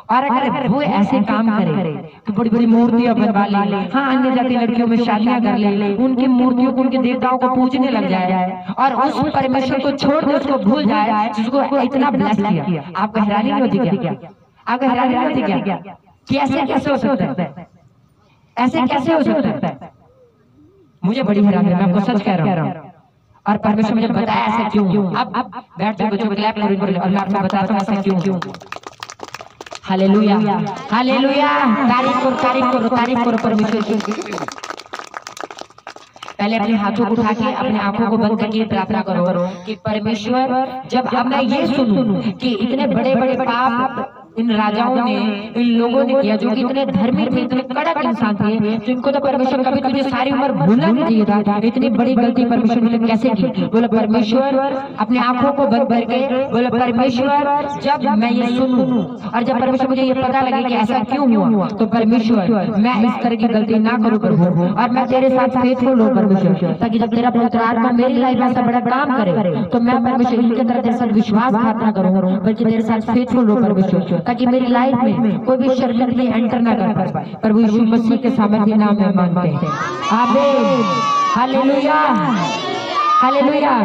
[SPEAKER 1] और अगर वो ऐसे काम करे तो बड़ी बड़ी मूर्तियां बनवा ले, हाँ, अन्य जाति लड़कियों में शादियां कर ले, उनकी मूर्तियों को, उनके देवताओं को पूजने लग जाए और उस परमेश्वर को छोड़ के उसको भूल जाए जिसको इतना ब्लेस किया। आपको हैरानी नहीं होती क्या? आपको हैरानी नहीं होती क्या कि ऐसे कैसे हो सकता है? ऐसे कैसे हो सकता है? मुझे बड़ी हैरानी है, मैं आपको सच कह रहा हूँ। और परमेश्वर मुझे बताया ऐसा क्यों। अब बैठ जाओ बच्चों, क्लैप करो और मैं आपको बताता हूँ ऐसा क्यों। हालेलुया, हालेलुया, तारीफ करो परमेश्वर की। पहले अपने हाथों को उठा के अपने आंखों को बंद करके प्रार्थना करो कि परमेश्वर, जब अब मैं ये सुनूं कि इतने बड़े बड़े पाप इन राजाओं ने, इन लोगों ने किया जो कि इतने धर्मी थे, इतने कड़क इंसान थे, जिनको तो परमेश्वर कभी तुझे सारी उम्र भूलना नहीं चाहिए था, इतनी बड़ी गलती परमेश्वर ने कैसे की? बोले परमेश्वर, अपने आंखों को बंद करके बोले परमेश्वर, जब मैं ये सुनूं और जब परमेश्वर मुझे ये पता लगे कि ऐसा क्यों हुआ, तो परमेश्वर मैं इस तरह की गलती ना करूं प्रभु, और मैं तेरे साथ फेथफुल हो परमेश्वर, ताकि जब तेरा पवित्र आत्मा मेरी लाइफ में ऐसा बड़ा काम करे तो मैं परमेश्वर इनके तरह तेरे साथ विश्वासघात ना करूं, बल्कि तेरे साथ फेथफुल हो परमेश्वर, ताकि मेरी लाइफ में कोई भी शर्मिंदगी एंटर ना कर पाए। प्रभु यीशु मसीह के सामर्थ्य नाम में मांगते हैं, आमीन। Hallelujah, hallelujah.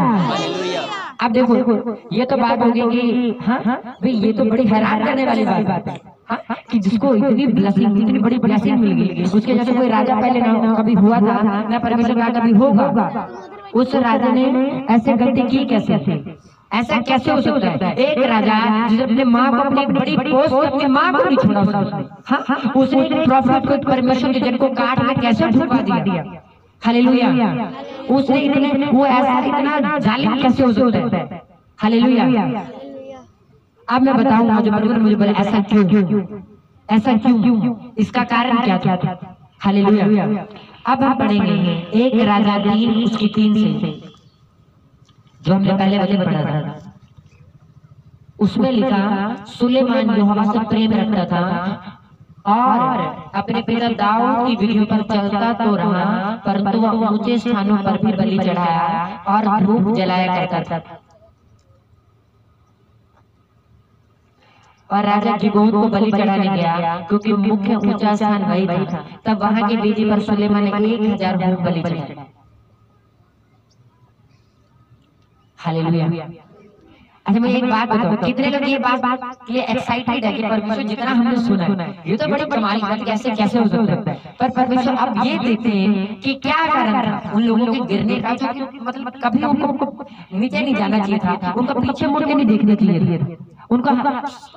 [SPEAKER 1] अब देखो, ये तो बात होगी कि हाँ भाई, ये तो बड़ी हैरान करने वाली बात है, हाँ, कि जिसको इतनी ब्लेसिंग, इतनी बड़ी ब्लेसिंग मिल गई, उसके जैसे कोई राजा पहले ना कभी हुआ था, ना परमेश्वर का कभी होगा। उस राजा ने ऐसे गलती की कैसे? ऐसा कैसे हो सकता है? एक राजा जिसने अपने माँ को, अपनी बड़ी पोस्ट अपनी माँ को नहीं छोड़ा उसने, हाँ, उसने एक प्रॉफिट को, परमेश्वर के जन को काट में कैसे ठुकवा दिया, हालेलुया। उसने इतने वो ऐसा इतना जालिम कैसे हो सकता है? हालेलुया। अब मैं बताऊंगा जो बड़े मुझे बोले ऐसा क्यों, ऐसा क्यों, इसका कारण क्या था? हालेलुया। अब हम पढ़ेंगे एक राजा 3 उसकी 3 से, जो हमने पहले वचन पढ़ा था। उसमें लिखा सुलेमान यहोवा से प्रेम रखता था और अपने पिता दाऊद की विधियों पर चलता तो रहा, परंतु वह ऊंचे स्थानों पर भी बलि चढ़ाया और धूप जलाया करता था। और राजा गिबोन को बलि चढ़ाने गया क्योंकि मुख्य ऊंचा स्थान वही था। तब वहां की वेदी पर सुलेमान ने 1000 होम बलि चढ़ाए। हालेलुया। अच्छा मैं एक बात बताऊं, कितने लोग ये बात के लिए एक्साइटेड है कि परमेश्वर जितना हमने सुना है ये तो बड़ी कमाल की बात, कैसे कैसे हो सकता है? पर परमेश्वर अब ये देखते हैं कि क्या कारण था उन लोगों के गिरने का, जो मतलब कभी उनको नीचे नहीं जाना चाहिए था, उनका पीछे मुड़ के नहीं देखना चाहिए था, उनका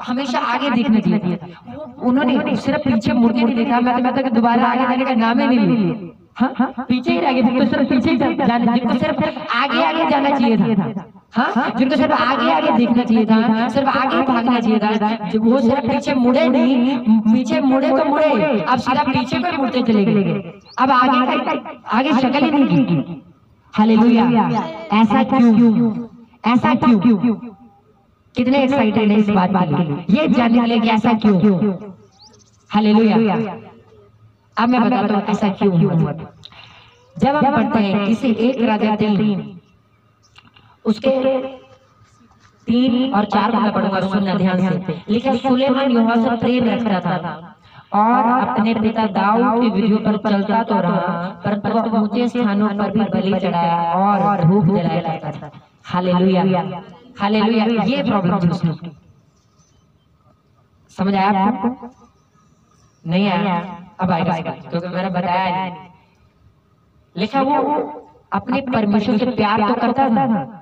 [SPEAKER 1] हमेशा आगे देखना चाहिए था। उन्होंने सिर्फ पीछे मुड़ के नहीं देखा, मैं तो दोबारा आगे जाने का नाम ही नहीं लिया। हाँ, पीछे ही आगे, सिर्फ पीछे ही जाना, जिनको सिर्फ आगे आगे जाना चाहिए था। हाँ, जिनको सिर्फ आगे आगे देखना चाहिए था, सिर्फ आगे भागना चाहिए था, जब वो सिर्फ पीछे मुड़े नहीं, पीछे मुड़े तो मुड़े, अब सीधा पीछे पर मुड़ते चले गए, अब आगे शक्ल ही नहीं की। हालेलुया। ऐसा क्यों, ऐसा क्यों? कितने एक्साइटेड है इस बात के लिए, ये जानने के लिए कि ऐसा क्यों? हालेलुया। अब मैं बताता हूँ ऐसा क्यों हुआ। जब हम पढ़ते हैं किसी एक राजा 3 उसके 3 और 4 को मैं पढ़ूंगा, सुनना ध्यान से। लिखा सुलेमान यहोवा से प्रेम रखता था और अपने पिता दाऊद की विधियों पर चलता तो रहा, परंतु वह ऊंचे स्थानों पर भी बलि चढ़ाया और धूप जलाया करता था। हालेलुया। हालेलुया। ये प्रॉब्लम थी उसमें। समझ आया आपको? नहीं आया? अब आएगा, क्योंकि मैंने बताया नहीं। लिखा वो अपने परमेश्वर से प्यार तो करता था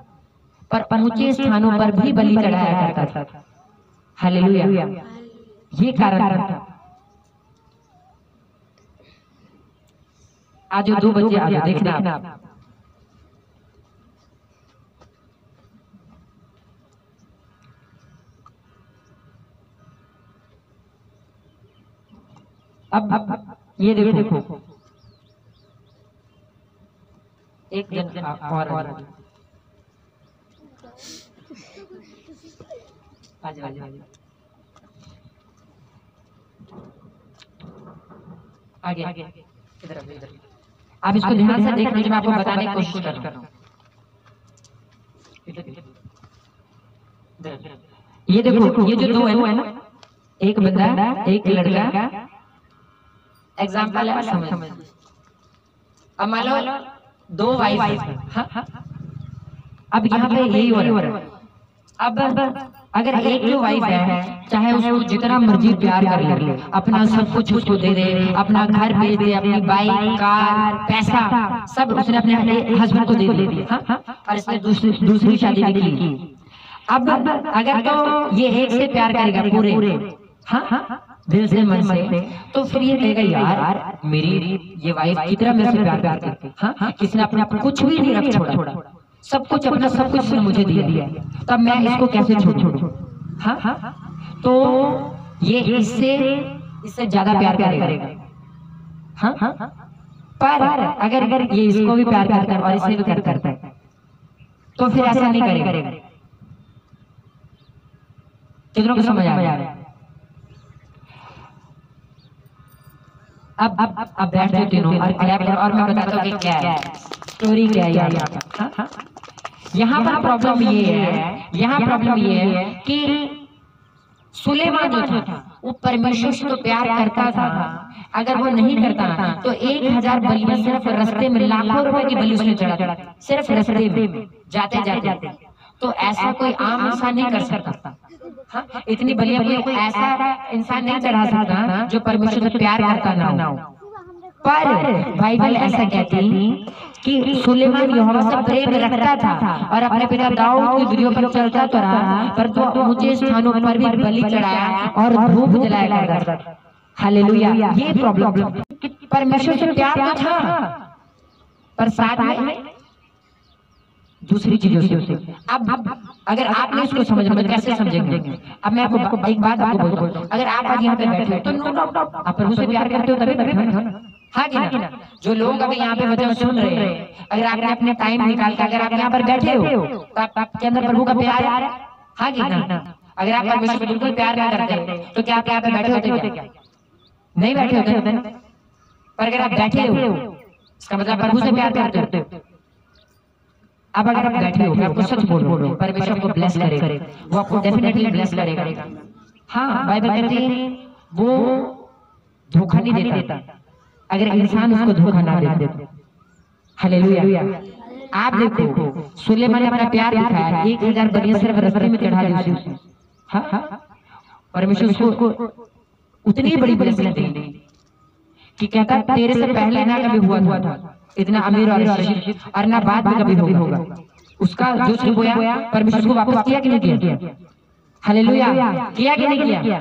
[SPEAKER 1] पर ऊंचे स्थानों पर भी बलि चढ़ाया करता था। हालेलुया। ये कारण था। आज 2 बच्चे आ जाओ, देखना आप। अब ये देखो एक जन और आगे इधर आप इसको ध्यान से देखना, जो मैं आपको बताने की कोशिश कर रहा हूँ। ये देखो, ये जो 2 है ना, एक बंदा एक लड़का, एग्जाम्पल है, समझ। अब मान लो 2 वाइफ है। हाँ? अब यहाँ पे यही हो रहा है। अब अगर एक जो वाइफ है, चाहे उसको जितना मर्जी प्यार कर ले, अपना सब कुछ उसको दे दे, अपना घर बेच दे, अपनी बाइक, कार, पैसा सब उसने अपने हस्बैंड को दे दिया, और इसने दूसरी शादी भी की। अब अगर तो ये एक से प्यार करेगा पूरे, हाँ, दिल से मन से, तो फिर ये कहेगा यार मेरी ये वाइफ कितना मेरे से प्यार करती है, हाँ, किसने अपने कुछ भी नहीं रख छोड़ा, सब कुछ अपना सब कुछ मुझे दिया, तब मैं इसको कैसे छोड़ूं? हाँ, तो ये इससे ज्यादा प्यार करेगा। हाँ, पर अगर ये इसको भी प्यार करता है और इसे भी करता है, तो फिर ऐसा नहीं करेगा। कितनों को समझ आ रहा है? अब बैठ जाओ तीनों और क्लैप करो, और मैं बताता हूँ कि क्या है स्टोरी, क्या है यहाँ। यहाँ पर प्रॉब्लम ये है कि सुलेमान जो था वो परमेश्वर से तो प्यार करता था, अगर वो नहीं करता तो 1000 बलियां सिर्फ रास्ते में, लाखों रुपए की बलि उसने चढ़ा, सिर्फ रास्ते में जाते जाते। तो ऐसा कोई आम इंसान नहीं कर सकता। हाँ, इतनी बलियां कोई ऐसा इंसान नहीं चढ़ा सकता जो परमेश्वर से प्यार करता ना हो। पर बाइबल ऐसा कहती कि सुलेमान यहोवा से प्रेम रखता था और अपने पिता दाऊद की विधियों पर चलता तो रहा, पर तो ऊंचे स्थानों पर भी बलि चढ़ाया और धूप जलाया करता था। हालेलुया। ये प्रॉब्लम, परमेश्वर से प्यार तो था, पर साथ में दूसरी चीजों से। अब अगर आपने इसको समझना तो कैसे समझेंगे? अब मैं आपको एक बात आपको बोलता हूँ, अगर आप आज यहाँ पे बैठे हो तो नो डाउट आप प्रभु से प्यार करते हो तभी बैठे हो ना, हाँ कि ना? जो लोग अभी यहाँ पे वचन सुन रहे हैं, अगर आपने अपने टाइम निकाल कर अगर आप यहाँ पर बैठे हो तो आपके अंदर प्रभु का प्यार है, हाँ कि ना? अगर आप परमेश्वर को बिल्कुल प्यार नहीं करते तो क्या आप यहाँ पे बैठे होते? क्या नहीं बैठे होते? पर अगर आप बैठे हो इसका मतलब प्रभु से प्यार करते हो। अब अगर आप बैठे हो, मैं आपको सच बोल रहा हूँ, परमेश्वर को ब्लेस करेगा, वो आपको डेफिनेटली ब्लेस करेगा। हाँ, बाइबल कहती है वो धोखा नहीं देता अगर इंसान उसको धोखा ना दे। हालेलुया। आप देखो सुलेमान ने अपना प्यार दिखाया, 1000 बलियां सिर्फ रस्ते में चढ़ा दी उसने। हाँ, परमेश्वर उसको उतनी बड़ी ब्लेसिंग दी कि कहता तेरे से पहले ना कभी हुआ था इतना अमीर और ना बाद में कभी होगा। उसका जो उसने बोया परमेश्वर को वापस किया कि नहीं किया? हालेलुया, किया कि नहीं किया?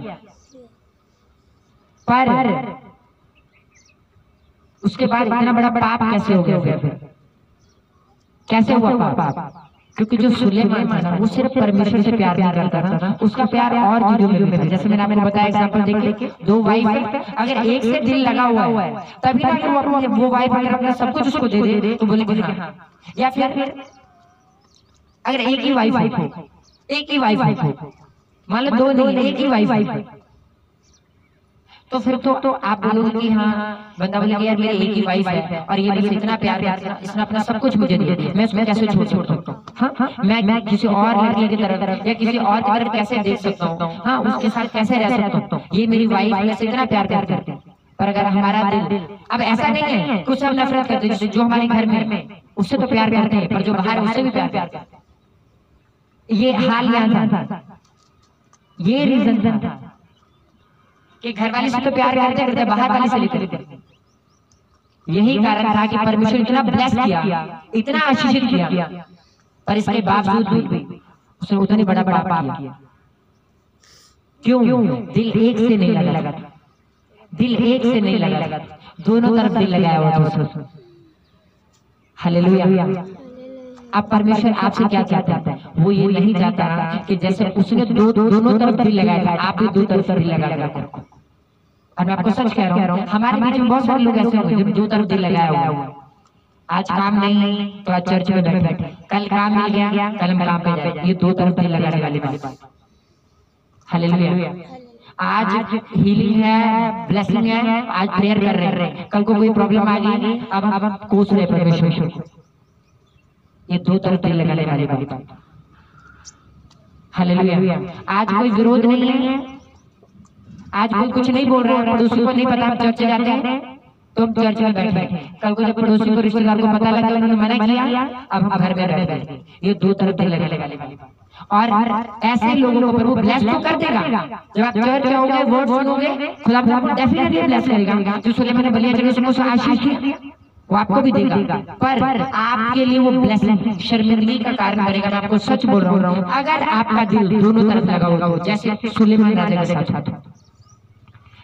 [SPEAKER 1] पर उसके बाद इतना बड़ा पाप कैसे हो गया? कैसे हुआ पाप? क्योंकि जो सुलेमान था ना वो सिर्फ परमेश्वर से प्यार नहीं करता था, उसका प्यार और चीजों में भी था। जैसे मैंने आपको बताया एग्जांपल देखिए, 2 वाइफ है, अगर एक से दिल लगा हुआ है तभी ना वो वाइफ अगर अपना सब कुछ उसको दे दे तो बोले हाँ। या फिर अगर एक ही वाइफ हो, मान लो 2 नहीं एक ही वाइफ है, तो फिर तो आप बोलोगे कि हाँ बंदा बोलेगा यार मेरी एक ही वाइफ है और ये मुझे इतना प्यार करता है, इसने अपना सब कुछ मुझे दे दिया, मैं इसमें कैसे छोड़ सकता हूँ? हाँ, मैं किसी और लड़के की तरफ या किसी और की तरफ कैसे देख सकता हूँ? हाँ, उसके साथ कैसे रह सकता हूँ? ये मेरी वाइफ मेरे से इतना प्यार करती है। पर अगर हमारा दिल, अब ऐसा नहीं है कुछ हम नफरत करते हैं, जो हमारे घर में उससे तो प्यार करते हैं, पर जो बाहर उससे भी प्यार करते हैं। ये हाल यहाँ था, ये रीजन था कि घर वाले से तो प्यार करते बाहर वाले से लेते। यही कारण था कि परमेश्वर इतना ब्लेस किया, इतना आशीषित किया, पर इसके बावजूद भी उसने उतनी बड़ा पाप किया। क्यों? दिल एक से नहीं लगा था, दिल एक से नहीं लगा, दोनों तरफ दिल लगाया हुआ था। हालेलुया। अब परमेश्वर आपसे क्या चाहता है? वो ये नहीं चाहता कि जैसे उसने दोनों तरफ दिल लगाया था आप भी 2 तरफ दिल लगा। और मैं आपको सच कह रहा हूँ, हमारे बीच में बहुत सारे लोग ऐसे होंगे जो 2 तरफ दिल लगाया हुआ। आज काम नहीं तो आज चर्च में बैठे, कल काम मिल गया कल हम काम पे जाए, ये 2 तरफ दिल लगाने वाली बात। हालेलुया। आज हीलिंग है, ब्लेसिंग है, आज प्रेयर कर रहे हैं, कल को कोई प्रॉब्लम आ गई अब कोस रहे परमेश्वर को, ये 2 तरफ दिल लगाने वाली बात। हालेलुया। आज कोई विरोध नहीं है, आज कोई कुछ नहीं बोल रहा है, पड़ोसी को नहीं पता आप चर्च जाते हैं तो हम चर्च में बैठे, कल को जब पड़ोसी को रिश्तेदार को पता लगा उन्होंने मना किया अब घर में बैठ गए, ये 2 तरफ दिल लगाने वाली बात। और ऐसे लोगों को प्रभु ब्लेस तो कर देगा, जब आप चर्च जाओगे वर्ड सुनोगे खुदा आपको डेफिनेटली ब्लेस करेगा। जो सुलेमान ने बलियां चढ़ाई उसको आशीष दिया वो आपको भी देगा, पर आपके लिए वो ब्लेसिंग शर्मिंदगी का कारण बनेगा। मैं आपको सच बोल रहा हूँ, अगर आपका दिल दोनों तरफ लगा होगा जैसे सुलेमान राजा के साथ था।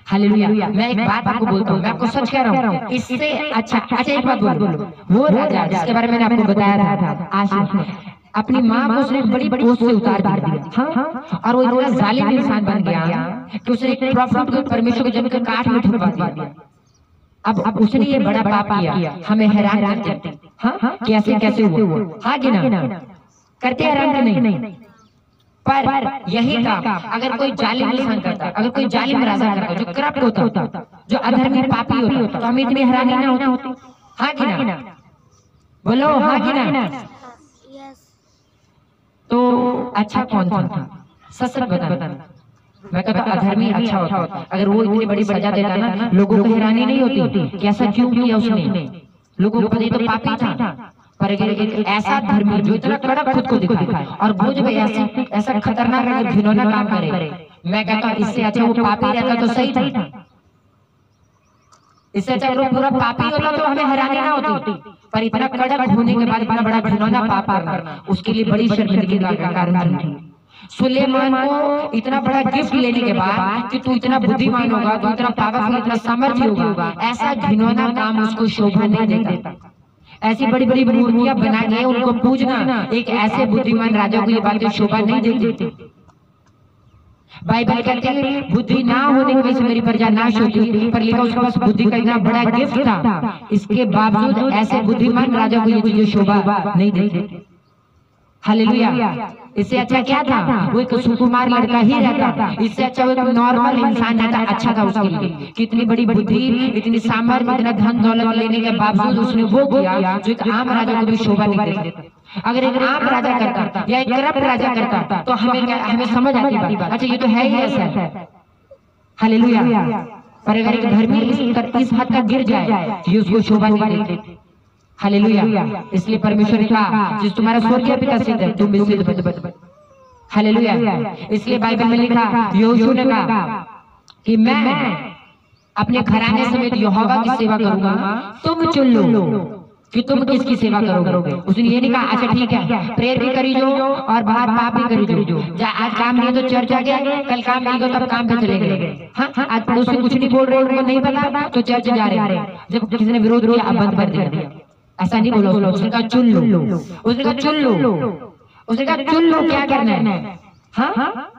[SPEAKER 1] हालेलुया। मैं एक बात आपको बोलता हूँ, मैं आपको सच कह रहा हूँ, इससे अच्छा एक बात बोलो, वो राजा जिसके बारे में मैंने आपको बताया था आशीष, अपनी माँ को उसने बड़ी पोस्ट से उतार दिया। हाँ, और वो इतना जालिम इंसान बन गया कि उसने एक प्रॉफिट को परमेश्वर को जमीन के काट में ठुकवा दिया। अब उसने ये बड़ा पाप किया, हमें हैरान करते हैं। हाँ, कैसे हुआ? हाँ कि ना? करते हैरान कि नहीं? पर यही काम अगर कोई जालिम इंसान करता, अगर कोई जालिम राजा करता, जो करप्ट होता, जो अधर्मी पापी होता, तो हमें इतनी हैरानी ना होती। हाँ कि ना? बोलो हाँ कि ना? तो अच्छा कौन था? सच बताना। मैं कहता अधर्मी अच्छा होता, अगर वो इतनी बड़ी सजा देता ना लोगों को हैरानी नहीं होती कि ऐसा क्यों किया उसने, लोगों को पता तो पापी था। पर अगर एक ऐसा धर्मी जो इतना कड़क खुद को दिखाए और वो जब ऐसा खतरनाक अगर घिनौना काम करे, मैं कहता इससे अच्छा वो पापी रहता तो सही था। इससे अच्छा वो पूरा पापी होता तो हमें हैरानी ना होती, पर इतना कड़क होने के बाद इतना बड़ा घिनौना पाप करना उसके लिए बड़ी शर्मिंदगी का कारण था। सुलेमान को इतना बड़ा गिफ्ट लेने के बाद कि तू इतना बुद्धिमान होगा, तू इतना पावरफुल, इतना सामर्थ्य होगा, ऐसा घिनौना काम उसको शोभा नहीं देता। ऐसी बड़ी बड़ी मूर्तियां बना के उनको पूजना एक ऐसे बुद्धिमान राजा को ये बातें शोभा नहीं देती। बाइबल कहते हैं बुद्धि ना होने की वजह से मेरी प्रजा नाश होती, पर लिखा उसके पास बुद्धि का इतना बड़ा गिफ्ट था, इसके बावजूद ऐसे बुद्धिमान राजा को ये चीजें शोभा नहीं देती। हालेलुया। इससे अच्छा क्या था, वो एक सुकुमार लड़का ही रहता, इससे अच्छा वो एक नॉर्मल इंसान रहता, अच्छा था उसके लिए। कितनी बड़ी बुद्धि, इतनी सामर्थ्य, इतना धन दौलत लेने के बावजूद उसने वो किया जो एक आम राजा को भी शोभा नहीं देता। अगर एक आम राजा करता या एक करप्ट राजा करता तो हमें समझ आती बात, अच्छा ये तो है ही ऐसा। हालेलुया। पर अगर एक धर्मी इस हद तक गिर जाए ये उसको शोभा नहीं देती। हालेलुया। इसलिए परमेश्वर ने कहा जिस तुम्हारा स्वर्गीय पिता सिद्ध है तुम भी सिद्ध बन। हालेलुया। इसलिए बाइबल में लिखा, यहोशू ने कहा कि मैं अपने घराने समेत यहोवा की सेवा करूंगा, तुम चुन लो कि तुम किसकी सेवा करोगे। उसने ये नहीं कहा अच्छा ठीक है प्रेयर भी करी जो और बाहर पाप भी करी जो, आज काम नहीं तो चर्च आ गया, कल काम नहीं तो तब काम पे चले गए। हाँ आज पड़ोसी कुछ नहीं बोल रहे, उनको नहीं पता तो चर्च जा रहे हैं, जब किसी ने विरोध किया अब बंद कर दिया। ऐसा नहीं बोला उसने कहा चुन लो, उसने कहा चुन लो, उसने कहा चुन लो क्या करना है। हाँ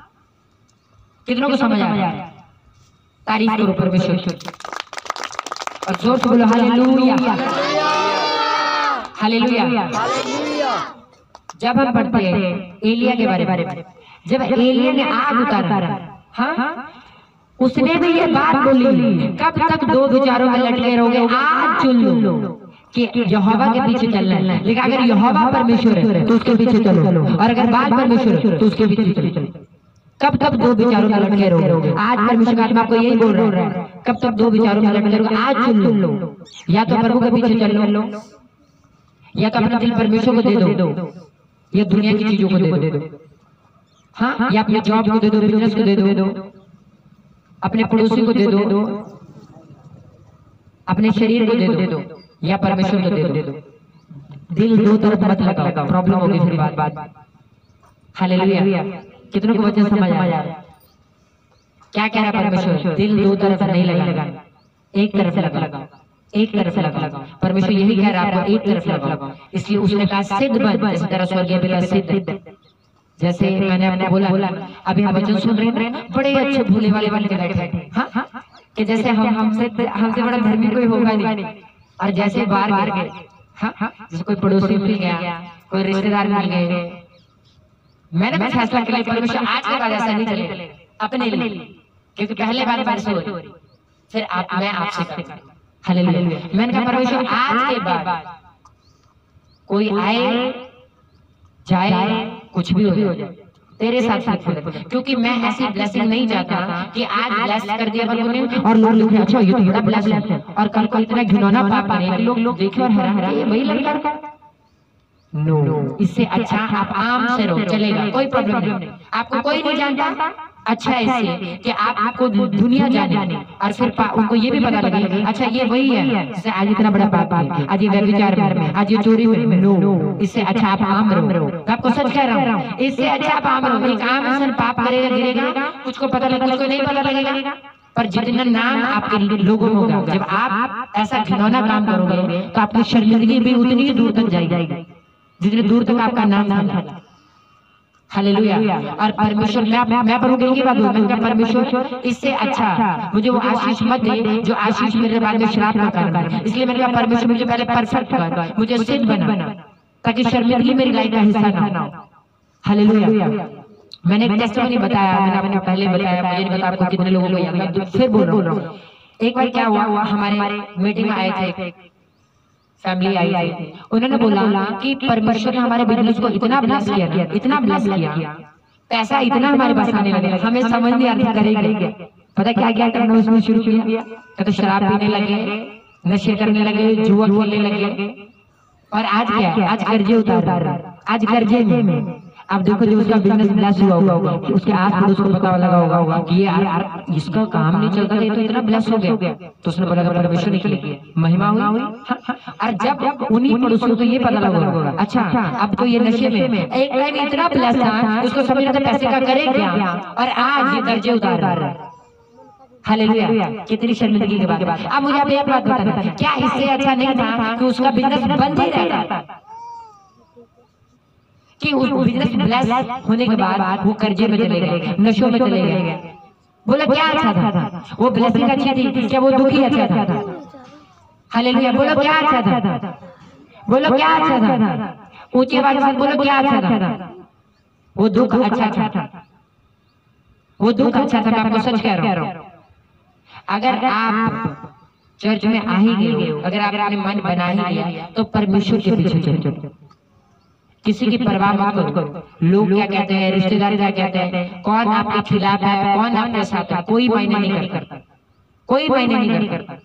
[SPEAKER 1] कितनों को समझ आ रहा है? तारीफ करो परमेश्वर और जोर से बोलो हालेलुया हालेलुया। जब हम पढ़ते हैं एलिया के बारे में, जब एलिया ने आग उतारा, हाँ उसने भी ये बात बोली कब तक दो विचारों में लटके रहोगे, आज चुन लो कि यहोवा के पीछे चलना है। लेकिन अगर यहोवा परमेश्वर है तो उसके पीछे चलो, और अगर बात परमेश्वर है तो उसके पीछे चलो। कब तक दो विचारों में लटके रहोगे? आज परमेश्वर का आत्मा आपको यही बोल रहा है, कब तक दो विचारों में लटके रहोगे? आज चुन लो, या तो प्रभु के पीछे चल लो, या तो अपना दिल परमेश्वर को दे दो, या दुनिया की चीजों को दे दो। हाँ या अपने जॉब को दे दो, बिजनेस को दे दो, अपने पड़ोसी को दे दो, अपने शरीर को दे दो, या परमेश्वर को दे दो। दिल दो तरफ मत लगाओ, प्रॉब्लम होगी फिर बात। हालेलुया। कितनों को वचन समझ आ रहा है? क्या कह रहा है परमेश्वर? दिल दो तरफ नहीं लगाना, एक तरफ लगाओ, एक तरफ लगाओ। परमेश्वर यही कह रहा है आपको एक तरफ लगाओ। इसलिए उसने कहा सिद्ध बन, इस तरह स्वर्गीय पिता सिद्ध। जैसे मैंने आपको बोला अभी हम वचन सुन रहे हैं, बड़े अच्छे भोले वाले बन के बैठे, हाँ कि जैसे हमसे बड़ा धर्मी कोई होगा नहीं, और जैसे बाहर गए, हाँ जैसे कोई पड़ोसी मिल गया, कोई रिश्तेदार मिल गए, मैंने भी फैसला किया परमेश्वर आज के बाद ऐसा नहीं चलेगा अपने लिए, क्योंकि पहले बार बार से हो रही, फिर मैं आपसे करता। हालेलुया। मैंने कहा परमेश्वर आज के बाद कोई आए जाए कुछ भी हो जाए तेरे साथ साथ, क्योंकि मैं ऐसी ब्लेसिंग नहीं चाहता कि आज ब्लेस कर दिया और लोग लिखे अच्छा ये तो बड़ा ब्लेस है, और कल को इतना घिनौना पाप बने लोग देखे और हैरान रहे वही लड़का। नो, इससे अच्छा आप आम से रहो, चलेगा, कोई प्रॉब्लम नहीं। आपको कोई नहीं जानता, अच्छा है इसलिए कि आपको दुनिया जाने, और फिर उनको ये भी पता लगे अच्छा ये वही है जैसे आज इतना बड़ा पाप है, आज ये व्यभिचार में, आज ये चोरी में। नो, इससे अच्छा आप आम रहो। आपको सच कह रहा हूँ, इससे अच्छा आप आम रहो। एक आम इंसान पाप करेगा, गिरेगा, कुछ को पता लगेगा, कुछ को नहीं पता लगेगा, पर जितना नाम आपके लोगों में होगा, जब आप ऐसा घिनौना काम करोगे तो आपकी शर्मिंदगी भी उतनी ही दूर तक जाएगी जितनी दूर तक आपका नाम था। हालेलुया। और परमेश्वर मैं पढ़ूंगी की बात बोलूं, परमेश्वर इससे अच्छा मुझे वो आशीष मत दे जो आशीष मेरे बाद में श्राप ना कर। इसलिए मैंने कहा परमेश्वर मुझे पहले परफेक्ट कर, मुझे सिद्ध बना, ताकि शर्मिंदगी मेरी लाइफ का हिस्सा ना हो। हालेलुया। मैंने एक टेस्टिमनी बताया, मैंने आपको पहले बताया, मुझे नहीं पता आपको कितने लोगों को याद है, फिर बोल रहा हूँ। एक बार क्या हुआ, हमारे मीटिंग में आए थे, फैमिली आई थी, उन्होंने बोला कि परमेश्वर ने हमारे बिजनेस को इतना ब्लेस किया, इतना ब्लेस किया, पैसा इतना हमारे पास आने लगा, हमें समझ नहीं आता करेंगे। पता क्या क्या करना उसमें शुरू किया, तो शराब पीने लगे, नशे करने लगे, जुआ खेलने लगे, और आज क्या, आज कर्जे उतार, आज कर्जे में। अब देखो जो उसका बिजनेस ब्लेस हुआ होगा, उसके आस पड़ोस को पता लगा होगा कि ये यार इसका काम नहीं चलता था, तो इतना ब्लेस हो गया, तो उसने बोला परमेश्वर ने किया, महिमा हुई। और जब उन्हीं पड़ोसियों को ये पता लगा अच्छा अब तो ये नशे में, एक टाइम इतना ब्लेस था उसको समझ रहा था पैसे का करे क्या, और आज ये कर्जे उतार रहा है। हालेलुया, कितनी शर्मिंदगी की बात है। अब मुझे आप एक बात बताना, क्या इससे अच्छा नहीं था कि उसका बिजनेस बंद ही रहता, कि उस बिजनेस ब्लेस होने के बाद वो कर्जे में चले गए, नशों में चले गए? बोला क्या अच्छा था? वो ब्लेसिंग अच्छी थी क्या वो दुखी अच्छा था? हालेलुया, बोलो क्या अच्छा था? बोलो क्या अच्छा था? ऊंची आवाज से बोलो क्या अच्छा था? वो दुख अच्छा था, वो दुख अच्छा था। मैं आपको सच कह रहा हूँ, अगर आप चर्च में आ ही गए हो, अगर आपने मन बना ही लिया, तो परमेश्वर के पीछे चलो, किसी की परवाह मत करो। लोग क्या कहते हैं, रिश्तेदार क्या कहते हैं, कौन आपके खिलाफ है, कौन आपके साथ है, कोई मायने नहीं करता, कोई मायने नहीं करता।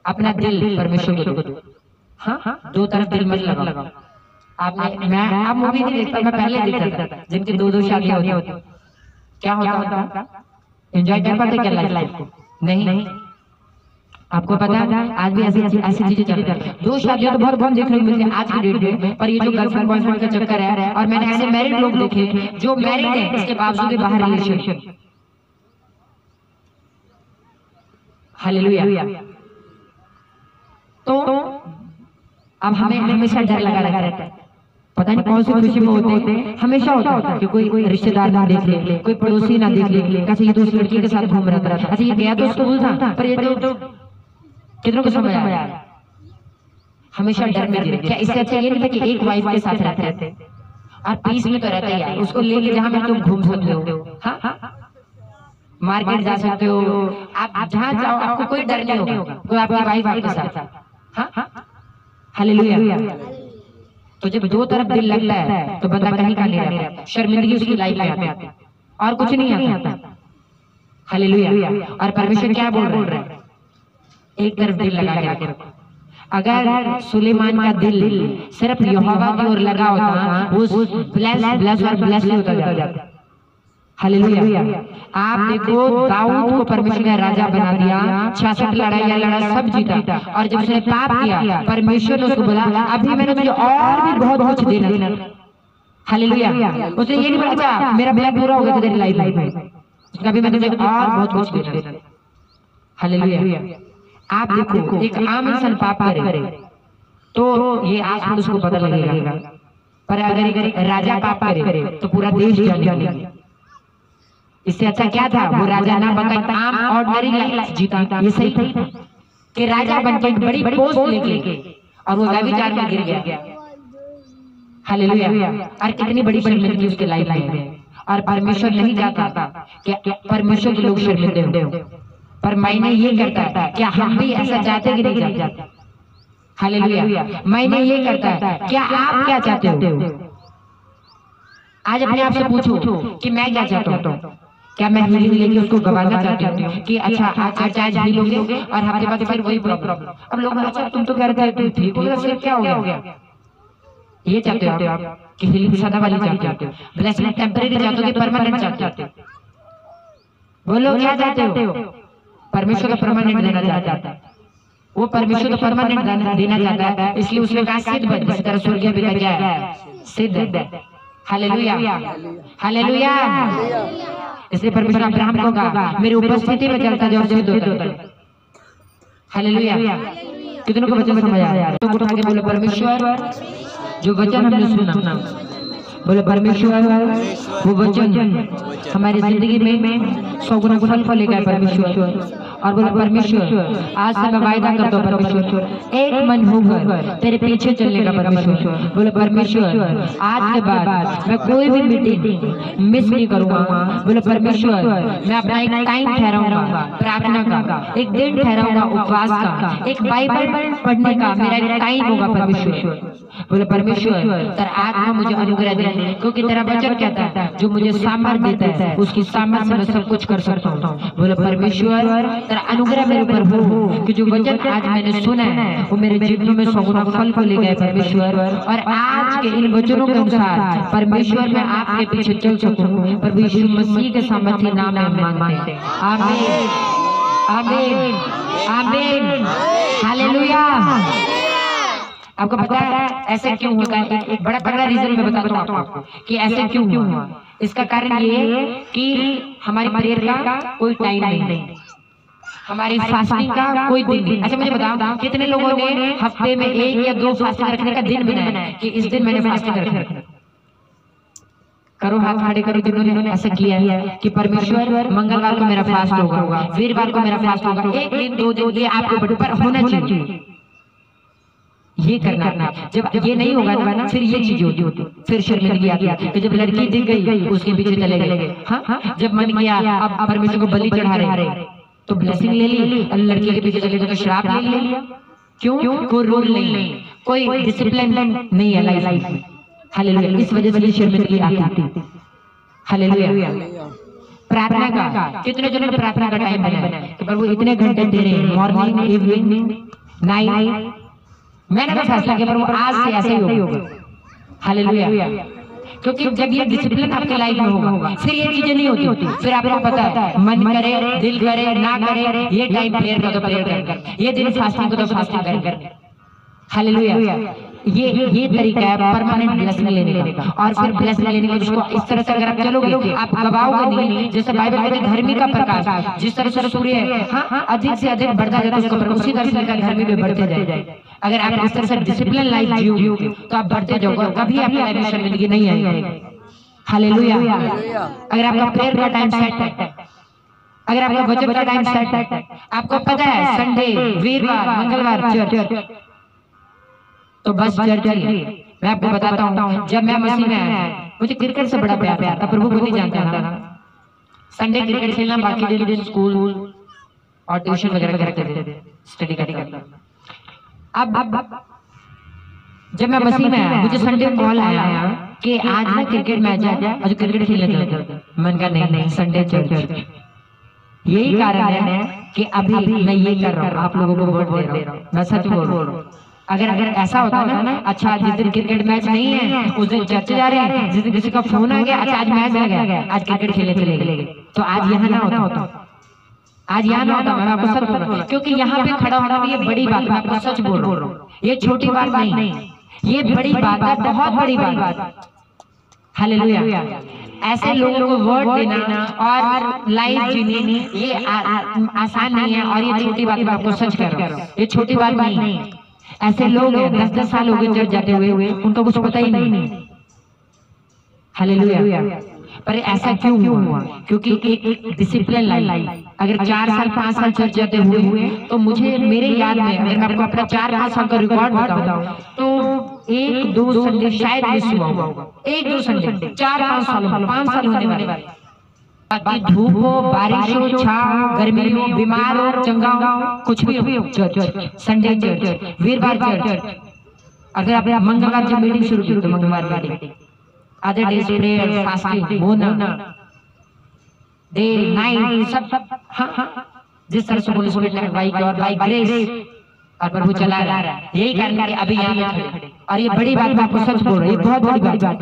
[SPEAKER 1] अपना दिल परमेश्वर को दो। हाँ, दो तरफ दिल मत लगाओ। आपने मैं आप मूवी नहीं देखता, मैं पहले देखता था, जिनकी दो शादियां होती, क्या होता, एंजॉय कर पाते क्या लाइफ को? नहीं। आपको पता है आज भी ऐसी चीजें चल रही है। दो शादियां तो बहुत बहुत देखने को मिलती है आज की डेट में, पर ये जो गर्लफ्रेंड बॉयफ्रेंड का चक्कर है, और मैंने ऐसे मैरिड लोग देखे जो मैरिड है इसके बावजूद भी बाहर रिलेशन। हालेलुया। तो अब हमें हमेशा डर लगा रहता है, पता नहीं कौन सी खुशी में होते हैं, हमेशा होता है कि कोई रिश्तेदार ना देख ले, कोई पड़ोसी ना देख ले, कैसे ये तो उस लड़की के साथ घूम रहा था, अच्छा ये गया तो स्कूल था, पर ये तो कितनों को समझ आया? हमेशा डर में गिरे। क्या इससे अच्छा ये नहीं था कि एक वाइफ के साथ रहते, आप पीस में तो रहते ही, उसको लेके जहां में तुम घूम सकते हो, हाँ, मार्केट जा सकते हो, आप जहां जाओ आपको कोई डर नहीं होगा, तो आपकी वाइफ आपके साथ, हाँ, हालेलुया। तो जब दो तरफ दिल लगता है तो बंदा कहीं का नहीं रहता, शर्मिंदगी उसकी लाइफ में आती है और कुछ नहीं आता। हालेलुया। और परमेश्वर क्या बोल रहे हैं, एक तरफ दिल लगा के रखो। अगर सुलेमान का दिल सिर्फ यहोवा की ओर लगा होता, वो ब्लेस और ब्लेस होता जाता। हालेलुया। आप देखो दाऊद को परमेश्वर ने राजा बना दिया, 66 लड़ाइयां लड़ा, सब जीता, और जब उसने पाप किया परमेश्वर ने उसको बोला अभी मैंने तुझे और भी बहुत कुछ देना। हालेलुया। उसने ये नहीं बोला अच्छा मेरा ब्लैक पूरा हो गया तेरी लाइफ में, अभी मैंने तुझे और बहुत कुछ देना। हालेलुया। आप देखो एक आम इंसान पाप करे तो ये आसमान उसको पता लगेगा, पर अगर राजा पाप करे तो पूरा देश जानेगा। इससे अच्छा क्या था वो राजा ना बनता, आम ऑर्डिनरी लाइफ जीता। ये सही था कि राजा बनके एक बड़ी पोस्ट लेके और वो व्यभिचार में गिर गया। हालेलुया। और कितनी बड़ी शर्मिंदगी उसके लाइफ में, और परमेश्वर नहीं चाहता कि परमेश्वर के लोग शर्मिंदे हो, पर मैंने ये करता था क्या हम भी ऐसा चाहते कि नहीं चाहते? हालेलुया। मैंने ये करता है क्या आप क्या चाहते हो? आज अपने आप से पूछो कि मैं क्या चाहता हूँ। क्या मैं हीलिंग लेके उसको गवाना चाहती हूँ कि अच्छा आज आज हील होंगे और हफ्ते बाद फिर वही प्रॉब्लम। अब लोग अच्छा तुम तो कह रहे थे ठीक हो गया, फिर क्या हो गया? ये चाहते हो आप कि हीलिंग सदा वाली चाहते हो, ब्लेसिंग टेम्परेरी चाहते हो कि परमानेंट चाहते हो? बोलो क्या चाहते हो? परमेश्वर का परमानेंट देना चाहता है, वो परमेश्वर का परमानेंट देना चाहता है, इसलिए उसने कहा सिद्ध बन, जिस तरह स्वर्गीय पिता क्या है सिद्ध। हालेलुया। हालेलुया। इसलिए परमेश्वर अब्राहम को कहा मेरी उपस्थिति में चलता जाओ सिद्ध होता है। हालेलुया। कितनों को वचन समझ आ रहा है? तो उठा के बोलो परमेश्वर जो वचन हमने सुना, बोलो परमेश्वर वो वचन हमारी जिंदगी में 100 गुना फल फलेगा परमेश्वर। और बोलो परमेश्वर आज से मैं वायदा करता हूँ परमेश्वर एक मन होकर तेरे पीछे चलने का परमेश्वर। बोलो परमेश्वर आज के बाद मैं कोई भी मीटिंग मिस नहीं करूंगा। बोलो परमेश्वर मैं अपना एक टाइम ठहराऊंगा प्रार्थना का, एक दिन ठहराऊंगा उपवास का, एक बाइबल पढ़ने का मेरा एक टाइम होगा परमेश्वर। बोलो परमेश्वर तेरा आत्मा मुझे अनुग्रह दे, क्योंकि तेरा वचन कहता है जो मुझे सामर्थ्य देता है उसकी सामर्थ्य से मैं सब कुछ कर सकता हूँ। बोलो परमेश्वर तेरा अनुग्रह मेरे ऊपर हो कि जो वचन आज मैंने सुना है वो मेरे जीवन में 100 गुना फल को ले गए परमेश्वर। और आज के इन वचनों के अनुसार परमेश्वर मैं आपके पीछे चल सकूं, प्रभु यीशु मसीह के सामर्थ्य नाम में मांगते हैं। आमीन आमीन आमीन। हालेलुया। आपको पता है ऐसा क्यों होता है? एक बड़ा तगड़ा रीजन मैं बताता हूँ आपको कि ऐसा क्यों हुआ। इसका कारण ये है कि हमारी प्रेयर का कोई टाइम नहीं। हमारी फास्टिंग का कोई दिन नहीं। अच्छा मुझे बताओ कितने लोगों ने हफ्ते में 1 या 2 फास्टिंग रखने का दिन बनाया है कि इस दिन मैंने फास्टिंग रखना। करो हाथ खड़े करो जिन्होंने ऐसा किया है कि परमेश्वर मंगलवार को मेरा फास्ट होगा, वीरवार को मेरा फास्ट होगा, 1 दिन 2 दिन ये आपके बड़े पर होना चाहिए। ये करना जब ये नहीं होगा ना फिर ये चीज होती, फिर शर्मिंदगी आती है कि जब लड़की दिख गई उसके पीछे चले गए। हाँ जब मन किया अब परमेश्वर को बलि चढ़ा रहे तो ब्लेसिंग ले ली, लड़की के पीछे चले गए तो श्राप ले लिया। क्यों? कोई रूल नहीं, कोई डिसिप्लिन नहीं है लाइफ में। हालेलुया। इस वजह से शर्मिंदगी आती है। हालेलुया। प्रार्थना का कितने जनों ने प्रार्थना का टाइम बनाया कि प्रभु इतने घंटे दे रहे हैं, मॉर्निंग इवनिंग नाइट। मैंने तो फैसला किया प्रभु आज से ऐसे ही होगा। हालेलुया। क्योंकि जब ये डिसिप्लिन आपके लाइफ में होगा फिर ये चीजें नहीं होती। फिर आपको पता है मन करे दिल करे ना करे ये टाइम प्रेयर का तो प्रेयर कर, ये दिन फास्टिंग को तो फास्टिंग कर। हालेलुया। ये तरीका है परमानेंट ब्लेसिंग लेने का। और फिर ब्लेसिंग लेने का जिसको इस तरह से अगर आप चलोगे आप गवाओगे नहीं। जैसे बाइबल कहते हैं धर्मी का प्रकाश जिस तरह से सूर्य अधिक से अधिक बढ़ता जाता है उसको उसी तरह से धर्मी में बढ़ते जाए। अगर आप इस तरह से डिसिप्लिन लाइफ जियोगे तो आप बढ़ते जाओगे, कभी आपकी लाइफ में शर्मिंदगी नहीं आएगी। हालेलुया। अगर आपका प्रेयर का टाइम सेट है, अगर आपका वचन का टाइम सेट है, आपको पता है संडे वीरवार मंगलवार चर्च, तो बस चर्च ही। मैं आपको बताता हूँ जब मैं मसीह में आया मुझे क्रिकेट से बड़ा प्यार था, प्रभु को नहीं जानता था। संडे क्रिकेट खेलना, बाकी दिन स्कूल और ट्यूशन वगैरह करते थे, स्टडी करते। अब जब मैं मसीह में आया मुझे संडे कॉल आया कि आज ना क्रिकेट मैच है और क्रिकेट खेलने चलते। मन का नहीं संडे चर्च। यही कारण है कि अभी मैं ये कर रहा हूँ, आप लोगों को वोट दे रहा हूँ, मैं सच बोल रहा हूँ। अगर ऐसा होता ना अच्छा जिस दिन क्रिकेट मैच नहीं है उस दिन चर्च जा रहे हैं, जिस दिन किसी का फोन आ गया अच्छा आज मैच आ गया आज क्रिकेट खेलने चले गए, तो आज यहाँ ना होता, आज यहाँ ना होता। मैं आपको सच बोल रहा हूँ क्योंकि यहाँ पे खड़ा होना ये बड़ी बात, मैं आपको सच बोल रहा हूँ। ये छोटी बात नहीं, ये बड़ी बात है, बहुत बड़ी बात। हालेलुया। ऐसे लोगों को वर्ड देना और लाइफ जीनी ये आसान नहीं है। और ये छोटी बात मैं आपको सच कर रहा हूँ, ये छोटी बात नहीं। ऐसे लोग 10-10 साल हो गए चर्च जाते हुए उनको कुछ पता ही नहीं। हालेलुया। पर ऐसा क्यों हुआ? क्योंकि एक डिसिप्लिन लाइफ। अगर 4 साल 5 साल चर्च जाते हुए तो मुझे मेरे याद में अगर मैं आपको अपना 4-5 साल का रिकॉर्ड बताऊं तो 1-2 संडे शायद मिस हुआ होगा। 1-2 संडे 4-5 साल 5 साल होने वाले। बाकी धूप हो, बारिश हो, छाव, गर्मी हो, बीमार हो, चंगा हो, कुछ भी हो, चर्च संडे चर्च, वीरवार चर्च। अगर आप मंगलवार जब मीटिंग शुरू की तो मंगलवार meeting, other days prayer fasting होना, डे नाइट सब हाँ जिस तरह से होली स्पिरिट ने अगुवाई की और बाय ग्रेस और प्रभु चला रहा है। यही कारण कि अभी यहाँ पे खड़े। और ये बड़ी बात मैं आपको सच बोल रहा हूँ, ये बहुत बड़ी बात।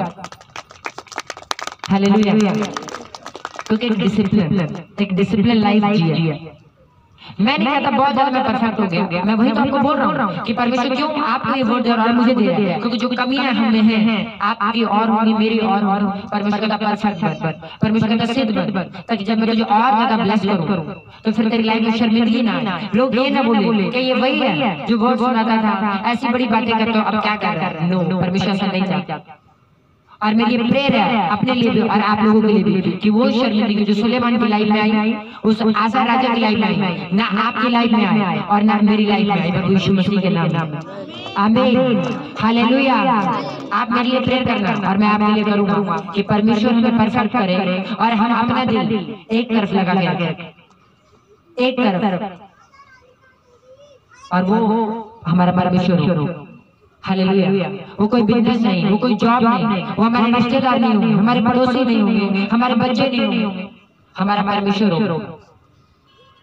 [SPEAKER 1] हालेलुया। क्योंकि एक डिसिप्लिन लाइफ जिए। मैं नहीं कहता बहुत ज्यादा मैं परफेक्ट हो गया, मैं वही तो आपको बोल रहा हूँ कि परमेश्वर क्यों आपको ये वोट दे रहा है और मुझे दे रहा है, क्योंकि जो कमियां हम में हैं आपकी और होगी मेरी और परमेश्वर का परफेक्ट बन, परमेश्वर का सिद्ध बन, ताकि जब मैं तुझे और ज्यादा ब्लेस करूं तो फिर तेरी लाइफ में शर्मिंदगी ना आए, लोग ये ना बोले कि ये वही है जो वोट सुनाता था, ऐसी बड़ी बातें करते हो अब क्या कर रहा है। नो, परमेश्वर ऐसा नहीं चाहता। और मेरी प्रेयर है अपने लिए भी और आप लोगों के लिए भी कि वो शर्मिंदगी जो सुलेमान की लाइफ में आई, उस आसा राजा की लाइफ में आई, ना आपकी लाइफ में आए और ना मेरी लाइफ में आई, प्रभु यीशु मसीह के नाम में आमीन। हालेलुया। आप मेरे लिए प्रेयर करना और मैं आपके लिए करूंगा कि परमेश्वर हमें परफेक्ट करे और हम अपना दिल एक तरफ लगा के रखें, एक तरफ, और वो हमारा परमेश्वर हो। हालेलुया। वो कोई बिजनेस नहीं, वो कोई जॉब नहीं, वो हमारे रिश्तेदार नहीं होंगे, हमारे पड़ोसी नहीं होंगे, हमारे बच्चे नहीं होंगे, हमारा परमेश्वर हो।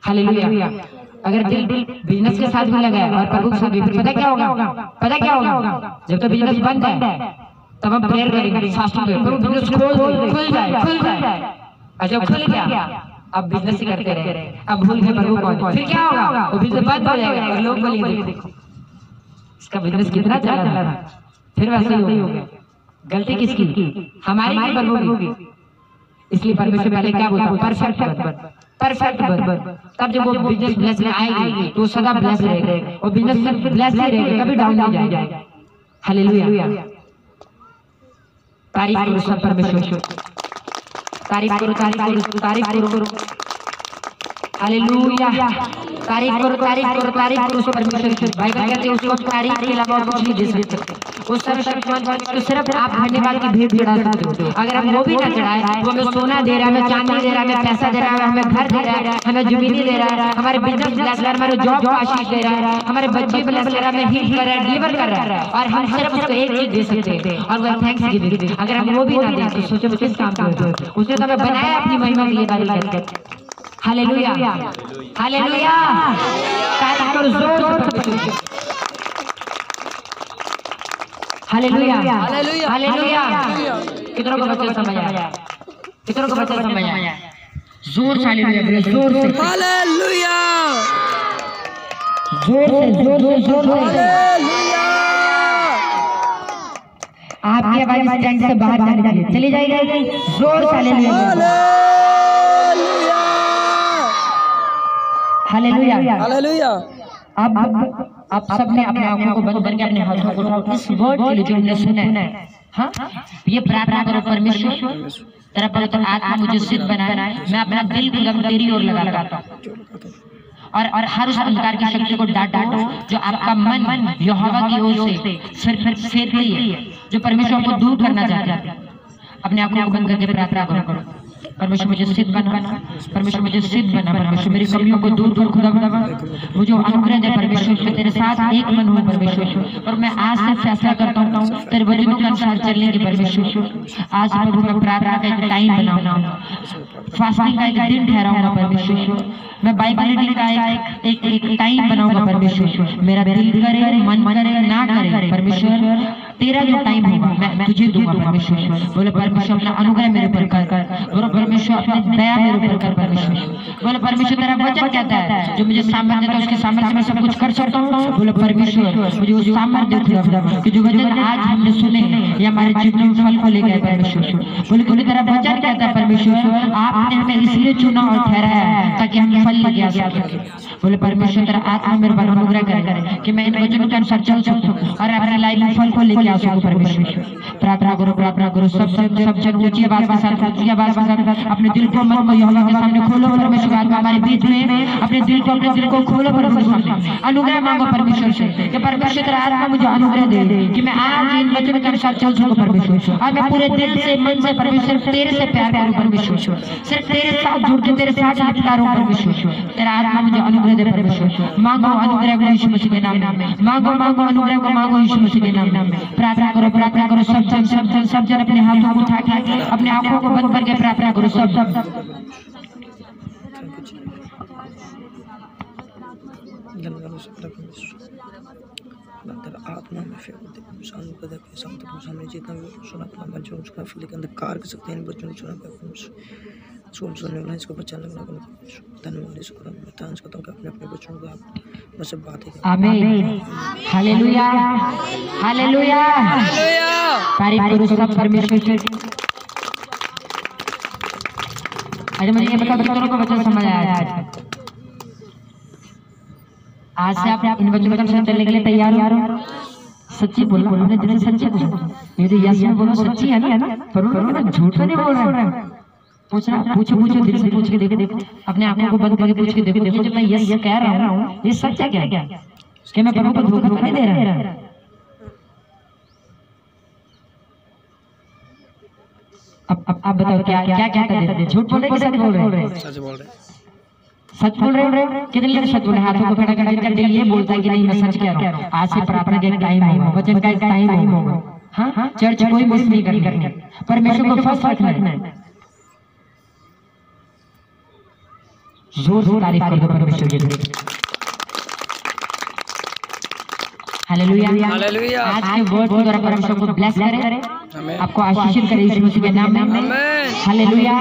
[SPEAKER 1] हालेलुया। अगर दिल बिजनेस के साथ भी लगा है और प्रभु के साथ भी, पता क्या होगा? पता क्या होगा? जब तक बिजनेस बंद है तब हम प्रेयर करेंगे, फास्टिंग करेंगे, प्रभु बिजनेस खुल जाए। और जब खुल गया अब बिजनेस ही करते रहे, अब भूल गए प्रभु कौन, फिर क्या होगा? वो बिजनेस बंद हो जाएगा और लोग बोलेंगे देखो इसका बिजनेस कितना चला था, फिर वैसे ही हो गया। गलती किसकी? हमारी की प्रभु की। इसलिए परमेश्वर पहले क्या बोलता, परफेक्ट बन, परफेक्ट बन। तब जब वो बिजनेस ब्लेसिंग आएगी तो सदा ब्लेस रहेगा, और बिजनेस ब्लेस ही रहेगा, कभी डाउन नहीं जाएगा। हालेलुया। तारीफ करो सब परमेश्वर, तारीफ करो, तारीफ करो, तारीफ करो। हालेलुया। तारीफ करो, तारीफ करो, तारीफ करो उस परमेश्वर की। बाइबल कहते हैं उसको तारीफ के अलावा कुछ नहीं दे सकते। उस सर्वशक्तिमान तो सिर्फ आप धन्यवाद की भेंट चढ़ा सकते हो। अगर हम वो भी ना चढ़ाए, वो हमें सोना दे रहा है, हमें चांदी दे रहा है, हमें पैसा दे रहा है, हमें घर दे रहा है, हमें जमीनी दे रहा है, हमारे बिजनेस ब्लेस कर रहा है, हमारे जॉब को आशीष दे रहा है, हमारे बच्चे ब्लेस कर रहा है, हमें हील कर रहा है, डिलीवर कर रहा है, और हम सिर्फ उसको एक चीज दे सकते हैं, और वो थैंक्स गिविंग। अगर हम वो भी ना दें तो सोचो किस काम का। उसने तो हमें बनाया अपनी महिमा के लिए। बाइबल कहती है हालेलुया, हालेलुया। तारीफ करो जोर से, हालेलुया, हालेलुया। कितनों को बच्चे समझ आया, कितनों को बच्चे समझ आया? जोर से हालेलुया, जोर से
[SPEAKER 2] हालेलुया,
[SPEAKER 1] जोर से, जोर से, जोर से हालेलुया। आपकी आवाज स्टैंड से बाहर जाने चाहिए, चली जाएगी। जोर से हालेलुया, हालेलुया,
[SPEAKER 2] हालेलुया।
[SPEAKER 1] आप सबने अपने आंखों को बंद करके अपने हाथों को उठाओ। इस वर्ड के लिए जो हमने सुना है, हाँ, ये प्रार्थना करो, परमेश्वर तेरा पवित्र आत्मा मुझे सिद्ध बनाए, मैं अपना दिल को तेरी ओर लगाता हूँ, और हर उस अंधकार की शक्ति को डांटो जो आपका मन यहोवा की ओर से फेर रही है, जो परमेश्वर को दूर करना चाहता है। अपने आंखों को बंद करके प्रार्थना करो, परमेश्वर मुझे सिद्ध बना, परमेश्वर मुझे सिद्ध बना, परमेश्वर मेरी कमियों को दूर कर, खुदा मुझे अनुग्रह दे परमेश्वर, मैं तेरे साथ एक मन हूँ परमेश्वर, और मैं आज से फैसला करता हूँ तेरे वचनों के अनुसार चलने की परमेश्वर। आज प्रभु मैं प्रार्थना का एक टाइम बनाऊंगा, फास्टिंग का एक दिन ठहराऊंगा परमेश्वर, मैं बाइबल रीडिंग का एक टाइम बनाऊंगा परमेश्वर। मेरा दिल करे, मन करे, ना करे परमेश्वर, तेरा जो टाइम होगा मैं तुझे दूंगा परमेश्वर। बोले परमेश्वर अपना अनुग्रह मेरे ऊपर कर, बोलो परमेश्वर अपनी दया मेरे ऊपर कर परमेश्वर। बोले परमेश्वर तेरा वचन कहता है जो मुझे सामर्थ्य देता है उसके सामर्थ्य में सब कुछ कर सकता हूँ। बोले परमेश्वर मुझे उस सामर्थ्य दे कि जो वचन आज हमने सुने ये हमारे जीवन में फल को लेकर परमेश्वर। बोले तेरा वचन कहता है परमेश्वर आपने हमें इसलिए चुना और ठहराया है ताकि हम फल लेके आ सके। बोले परमेश्वर तेरा आत्मा मेरे पर अनुग्रह करे कि मैं इन वचनों के अनुसार चल सकूं और अपने लाइफ में फल को लेके आ सकूं परमेश्वर। प्रार्थना करो, प्रार्थना करो, सब जन ऊंची आवाज के साथ, ऊंची आवाज के साथ अपने दिल को, मन को यहोवा के सामने खोलो परमेश्वर। आत्मा हमारे बीच में अपने दिल को खोलो परमेश्वर। अनुग्रह मांगो परमेश्वर से कि परमेश्वर तेरा आत्मा मुझे अनुग्रह दे कि मैं आज इन वचनों के अनुसार चल सकूं परमेश्वर, और मैं पूरे दिल से, मन से परमेश्वर तेरे से प्यार करूं परमेश्वर, सिर्फ तेरे साथ जुड़ के तेरे साथ चिपका रहूं परमेश्वर। तेरा आत्मा मुझे अनुग्रह दे परमेश्वर। मांगो अनुग्रह को यीशु मसीह के नाम में, मांगो अनुग्रह को, मांगो यीशु मसीह के नाम में। प्रार्थना करो, प्रार्थना करो, सब जन अपने हाथों को उठा के अपने आंखों को बंद करके प्रार्थना करो सब। आत्मा में जितना भी सुना अपना बच्चों उसका फील के अंधकार कर सकते हैं, इन बच्चों ने सुना सुनने वाला इसको बचाने वाला धन्यवाद इसको मैं थैंक्स करता हूं कि अपने बच्चों को आप मुझसे बातें करें। आमीन, हालेलुया, हालेलुया, हालेलुया। तारीफ करो सब परमेश्वर की। आज मुझे ये बता बच्चों को बच्चा समझ आया आज से आप इन बच्चों के साथ चलने के लिए तैयार हो। सच्ची बोलना, अपने दिल से सच्ची बोलो। ये तो यस में बोलो सच्ची है ना, पर झूठ नहीं बोल रहे हैं। पूछो दिल से पूछ के देखो, अपने आंखों को बंद करके पूछ के देखो जब मैं यस कह रहा हूँ ये सच है क्या, कि मैं प्रभु को धोखा नहीं दे रहा। अब बताओ क्या कहते हैं, झूठ बोल रहे हैं कि सच बोल रहे हैं?
[SPEAKER 2] सच बोल रहे हैं,
[SPEAKER 1] सच बोल रहे हैं। कितने लोग सच बोल रहे हैं? हाथों को खड़ा करके दिल ये बोलता है कि नहीं मैं सच कह रहा हूँ। आज से प्रार्थना का टाइम होगा, वचन का टाइम होगा। हाँ, चर्च कोई मिस नहीं करनी, परमेश्वर को फर्स्ट रखना है। जोर से तारीफ कर दो परमेश्वर की। Hallelujah, hallelujah. आज के वर्ड के द्वारा परमेश्वर को ब्लेस करे, आपको आशीषित करे यीशु मसीह के नाम में। हालेलुया।